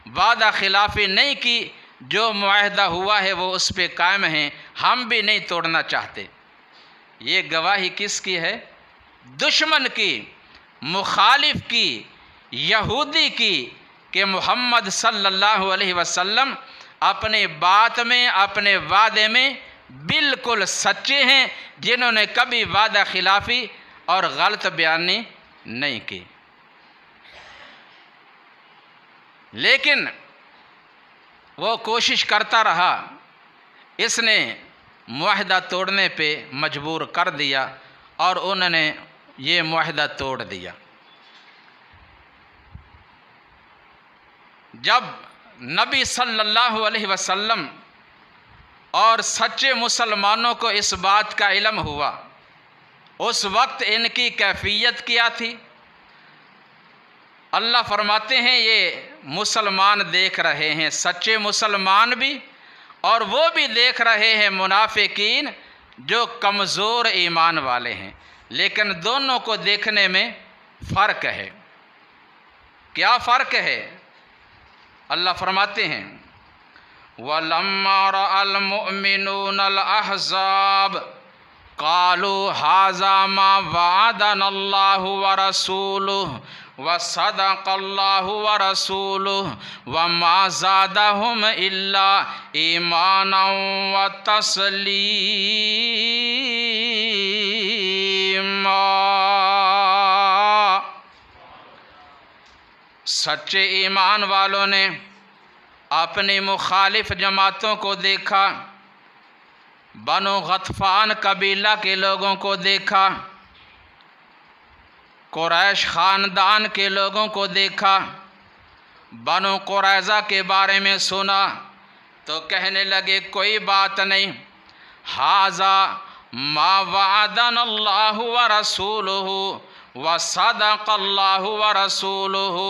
वादा खिलाफी नहीं की, जो मुआहदा हुआ है वो उस पे कायम है, हम भी नहीं तोड़ना चाहते। ये गवाही किसकी है? दुश्मन की, मुखालिफ की, यहूदी की, कि मोहम्मद सल्लल्लाहु अलैहि वसल्लम अपने बात में, अपने वादे में बिल्कुल सच्चे हैं, जिन्होंने कभी वादा खिलाफी और गलत बयानी नहीं की। लेकिन वो कोशिश करता रहा, इसने मुआहदा तोड़ने पे मजबूर कर दिया और उन्होंने ये मुआहदा तोड़ दिया। जब नबी सल्लल्लाहु अलैहि वसल्लम और सच्चे मुसलमानों को इस बात का इल्म हुआ, उस वक्त इनकी कैफियत क्या थी? अल्लाह फरमाते हैं ये मुसलमान देख रहे हैं, सच्चे मुसलमान भी, और वो भी देख रहे हैं मुनाफिकीन जो कमज़ोर ईमान वाले हैं, लेकिन दोनों को देखने में फ़र्क है। क्या फ़र्क है? अल्लाह फरमाते हैं, वलम्मा रअल मुअमिनूनल अहज़ाब क़ालू हाज़ा मा वअदनल्लाहु व रसूलुहु व सदक़ल्लाहु व रसूलुहु व मा ज़ादहुम इल्ला ईमानन व तस्लीमा। सच्चे ईमान वालों ने अपनी मुखालिफ जमातों को देखा, बनो गतफ़ान कबीला के लोगों को देखा, कुरैश ख़ानदान के लोगों को देखा, बनो कुरैज़ा के बारे में सुना तो कहने लगे कोई बात नहीं, हाज़ा मा वअदनल्लाहु व रसूलुहु व सदक़ल्लाहु व रसूलुहु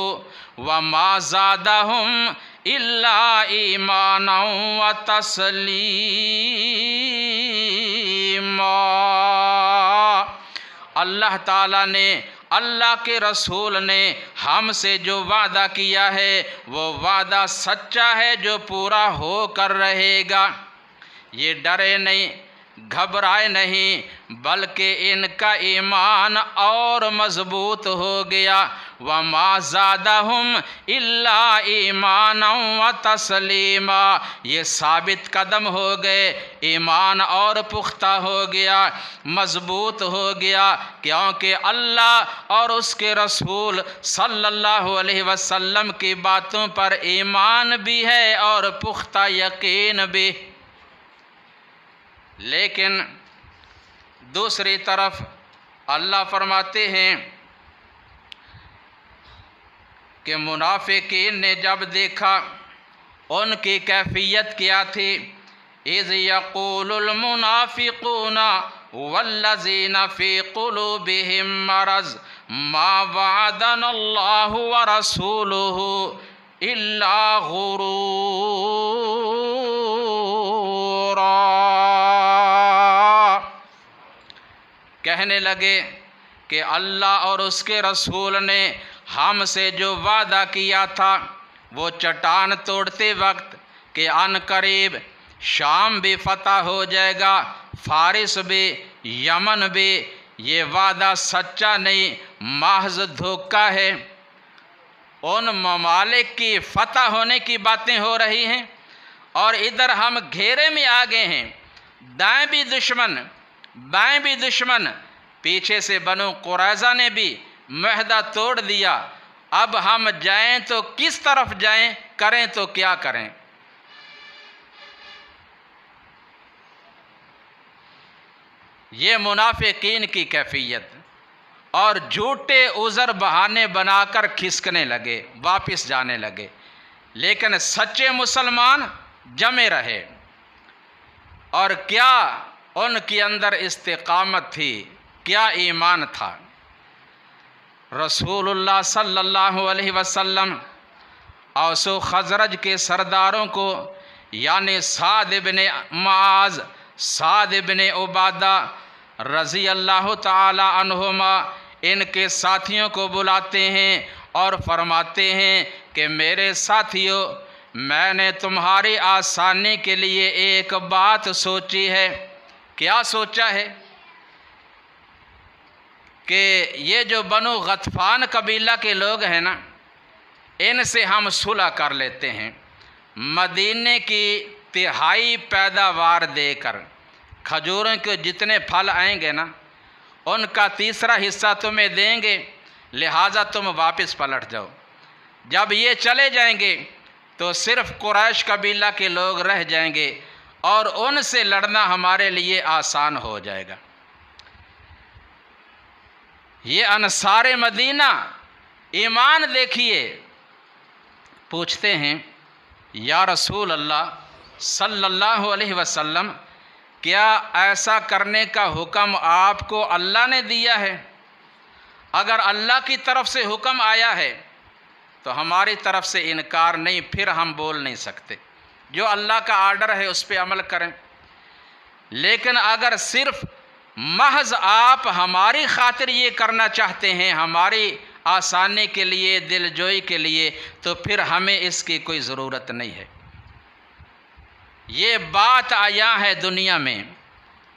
व मा ज़ादहुम इल्ला ईमानन व तस्लीमा। अल्लाह ताला ने, अल्लाह के रसूल ने हमसे जो वादा किया है वो वादा सच्चा है जो पूरा हो कर रहेगा। ये डरे नहीं, घबराए नहीं, बल्कि इनका ईमान और मजबूत हो गया। व मा ज़ादहुम इल्ला ईमानन व तस्लीमा, ये साबित कदम हो गए, ईमान और पुख्ता हो गया, मजबूत हो गया, क्योंकि अल्लाह और उसके रसूल सल्लल्लाहु अलैहि वसल्लम की बातों पर ईमान भी है और पुख्ता यकीन भी। लेकिन दूसरी तरफ अल्लाह फरमाते हैं कि मुनाफिकीन ने जब देखा, उनकी कैफियत क्या थी? इज़ यक़ूलुल मुनाफिक़ूना वल्लज़ीना फ़ी क़ुलूबिहिम मरज़ मा वअदनल्लाहु व रसूलुहु इल्ला गुरूरा। कहने लगे कि अल्लाह और उसके रसूल ने हमसे जो वादा किया था वो चट्टान तोड़ते वक्त कि अन करीब शाम भी फतह हो जाएगा, फारिस भी, यमन भी, ये वादा सच्चा नहीं महज धोखा है। उन ममालिक की फतह होने की बातें हो रही हैं और इधर हम घेरे में आ गए हैं। दाएं भी दुश्मन, बाएं भी दुश्मन, पीछे से बनो कुरैज़ा ने भी महदा तोड़ दिया। अब हम जाएं तो किस तरफ जाएं, करें तो क्या करें। ये मुनाफिकीन की कैफियत, और झूठे उज़र बहाने बनाकर खिसकने लगे, वापस जाने लगे। लेकिन सच्चे मुसलमान जमे रहे। और क्या उनके अंदर इस्तिकामत थी, क्या ईमान था। रसूलुल्लाह सल्लल्लाहु अलैहि वसल्लम औसो खजरज के सरदारों को, यानी साद इब्ने मुआज़, साद इब्ने उबादा रज़ी अल्लाह ताला अन्हुमा, इनके साथियों को बुलाते हैं और फरमाते हैं कि मेरे साथियों, मैंने तुम्हारी आसानी के लिए एक बात सोची है। क्या सोचा है कि ये जो बनु गतफ़ान कबीला के लोग हैं ना, इनसे हम सुलह कर लेते हैं। मदीने की तिहाई पैदावार देकर खजूरों के जितने फल आएंगे ना, उनका तीसरा हिस्सा तुम्हें देंगे, लिहाजा तुम वापस पलट जाओ। जब ये चले जाएंगे तो सिर्फ कुरैश कबीला के लोग रह जाएंगे और उनसे लड़ना हमारे लिए आसान हो जाएगा। ये अंसारे मदीना ईमान देखिए। पूछते हैं, या रसूल अल्लाह सल्लल्लाहु अलैहि वसल्लम, क्या ऐसा करने का हुक्म आपको अल्लाह ने दिया है? अगर अल्लाह की तरफ से हुक्म आया है तो हमारी तरफ से इनकार नहीं, फिर हम बोल नहीं सकते। जो अल्लाह का आर्डर है उस पर अमल करें। लेकिन अगर सिर्फ महज आप हमारी खातिर ये करना चाहते हैं, हमारी आसानी के लिए, दिलजोई के लिए, तो फिर हमें इसकी कोई ज़रूरत नहीं है। ये बात आया है दुनिया में,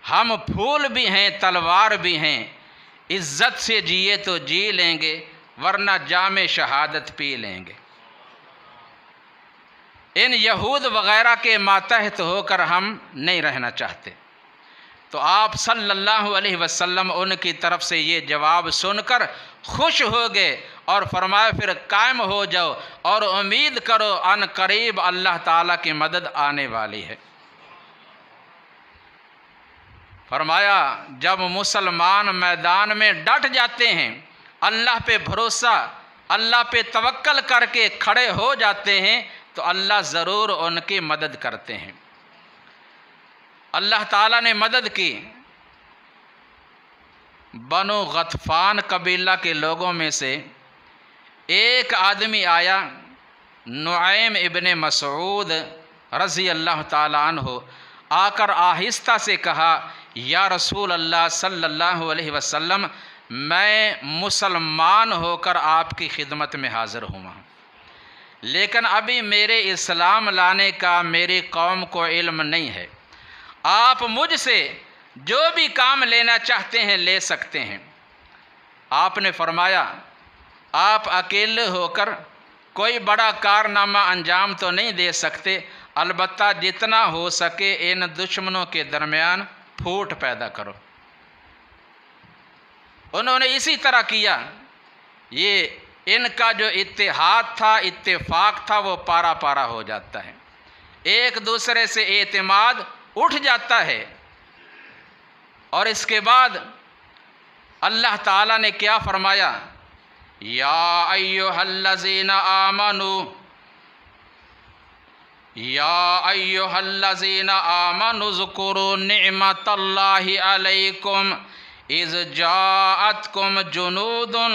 हम फूल भी हैं, तलवार भी हैं। इज़्ज़त से जिए तो जी लेंगे, वरना जामे शहादत पी लेंगे। इन यहूद वग़ैरह के मातहत होकर हम नहीं रहना चाहते। तो आप सल्लल्लाहु अलैहि वसल्लम उनकी तरफ से ये जवाब सुनकर खुश हो गए और फरमाया, फिर कायम हो जाओ और उम्मीद करो अन करीब अल्लाह ताला की मदद आने वाली है। फरमाया, जब मुसलमान मैदान में डट जाते हैं, अल्लाह पे भरोसा, अल्लाह पे तवक्कल करके खड़े हो जाते हैं, तो अल्लाह ज़रूर उनकी मदद करते हैं। अल्लाह ताला ने मदद की। बनु गतफ़ान कबीला के लोगों में से एक आदमी आया, नुआइम इब्ने मसऊद रज़ी अल्लाह ताला अन्हु, आकर आहिस्ता से कहा, या रसूल अल्लाह सल्लल्लाहु अलैहि वसल्लम, मैं मुसलमान होकर आपकी खिदमत में हाज़िर हुआ, लेकिन अभी मेरे इस्लाम लाने का मेरी कौम को इल्म नहीं है। आप मुझसे जो भी काम लेना चाहते हैं ले सकते हैं। आपने फरमाया, आप अकेले होकर कोई बड़ा कारनामा अंजाम तो नहीं दे सकते, अलबत्ता जितना हो सके इन दुश्मनों के दरमियान फूट पैदा करो। उन्होंने इसी तरह किया। ये इनका जो इत्तेहाद था, इत्तेफाक था, वो पारा पारा हो जाता है, एक दूसरे से एतमाद उठ जाता है। और इसके बाद अल्लाह ताला ने क्या फरमाया, या अय्युहल्लज़ीना आमनू, या अय्युहल्लज़ीना आमनू ज़ुकुरू निअमतल्लाहि अलैकुम इज़ जाअतकुम जुनूदुन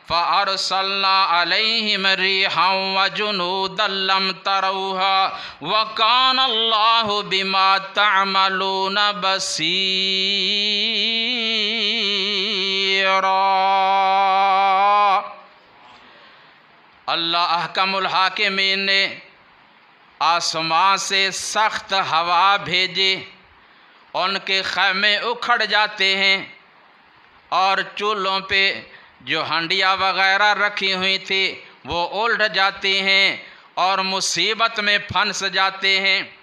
फ़अरसलना अलैहिम रिहन व जुनूदन लम तरौहा व कानल्लाहु बिमा तअमलून बसीरा। अल्लाह अहकमुल हाकिमीन ने आसमां से सख्त हवा भेजी, उनके खैमे उखड़ जाते हैं और चूल्हों पे जो हंडिया वगैरह रखी हुई थी वो उल्ट जाती हैं और मुसीबत में फंस जाते हैं।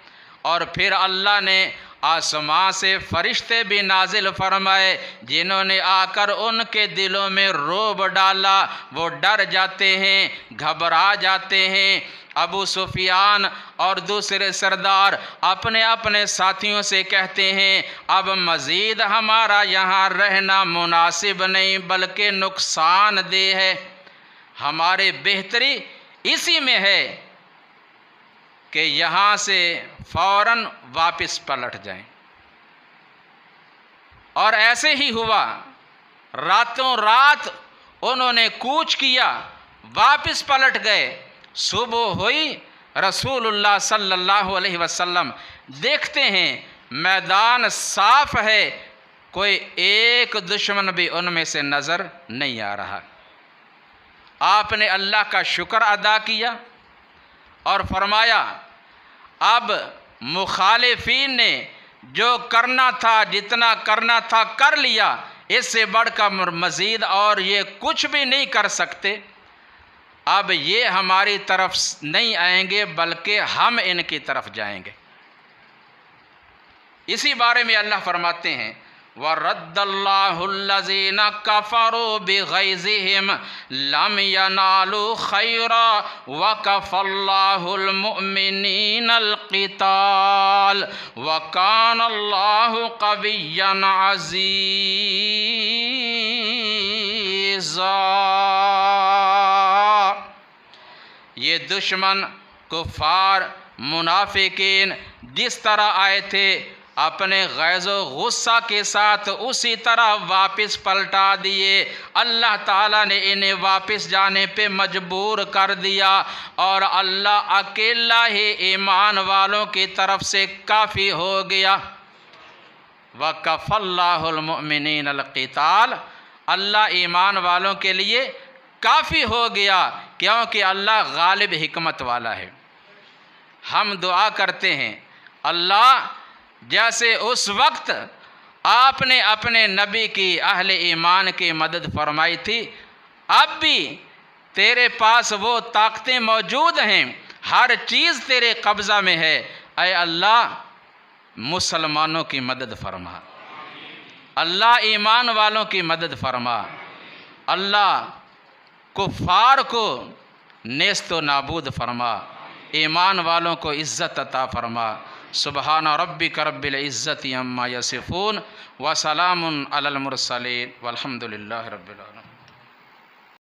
और फिर अल्लाह ने आसमां से फरिश्ते भी नाजिल फरमाए जिन्होंने आकर उनके दिलों में रोब डाला। वो डर जाते हैं, घबरा जाते हैं। अबू सुफियान और दूसरे सरदार अपने अपने साथियों से कहते हैं अब मज़ीद हमारा यहाँ रहना मुनासिब नहीं बल्कि नुकसानदेह है। हमारी बेहतरी इसी में है कि यहाँ से फ़ौरन वापस पलट जाएं। और ऐसे ही हुआ, रातों रात उन्होंने कूच किया, वापस पलट गए। सुबह हुई, रसूलुल्लाह सल्लल्लाहु अलैहि वसल्लम देखते हैं मैदान साफ है, कोई एक दुश्मन भी उनमें से नज़र नहीं आ रहा। आपने अल्लाह का शुक्र अदा किया और फरमाया अब मुखालिफीन ने जो करना था, जितना करना था कर लिया, इससे बढ़कर मज़ीद और ये कुछ भी नहीं कर सकते। अब ये हमारी तरफ नहीं आएंगे बल्कि हम इनकी तरफ जाएंगे। इसी बारे में अल्लाह फरमाते हैं वरद्दल्लाहुल्लज़ीना कफ़रू बिग़ैज़िहिम लम यनालू खैरा व कफ़ल्लाहुल मुमिनीनल क़िताल व कानल्लाहु क़विय्यन अज़ीज़ा। ये दुश्मन कुफ़ार मुनाफिकीन जिस तरह आए थे अपने गैज़ो गुस्सा के साथ उसी तरह वापस पलटा दिए। अल्लाह ताला ने इन्हें वापस जाने पे मजबूर कर दिया और अल्लाह अकेला ही ईमान वालों की तरफ से काफ़ी हो गया। वकफ़ल्लाहुल मुमिनीनल क़िताल, अल्लाह ईमान वालों के लिए काफ़ी हो गया क्योंकि अल्लाह गालिब हिकमत वाला है। हम दुआ करते हैं अल्लाह जैसे उस वक्त आपने अपने नबी की अहले ईमान की मदद फरमाई थी, अब भी तेरे पास वो ताकतें मौजूद हैं, हर चीज़ तेरे कब्ज़ा में है। ऐ अल्लाह मुसलमानों की मदद फरमा, अल्लाह ईमान वालों की मदद फरमा, अल्लाह कुफ़ार को नेस्तो नाबूद फरमा, ईमान वालों को इज़्ज़त अता फरमा। सुबहाना रब्बिका रब्बिल इज़्ज़ति अम्मा यसिफ़ून व सलामुन अलल मुरसलीन वल्हम्दुलिल्लाहि रब्बिल आलमीन।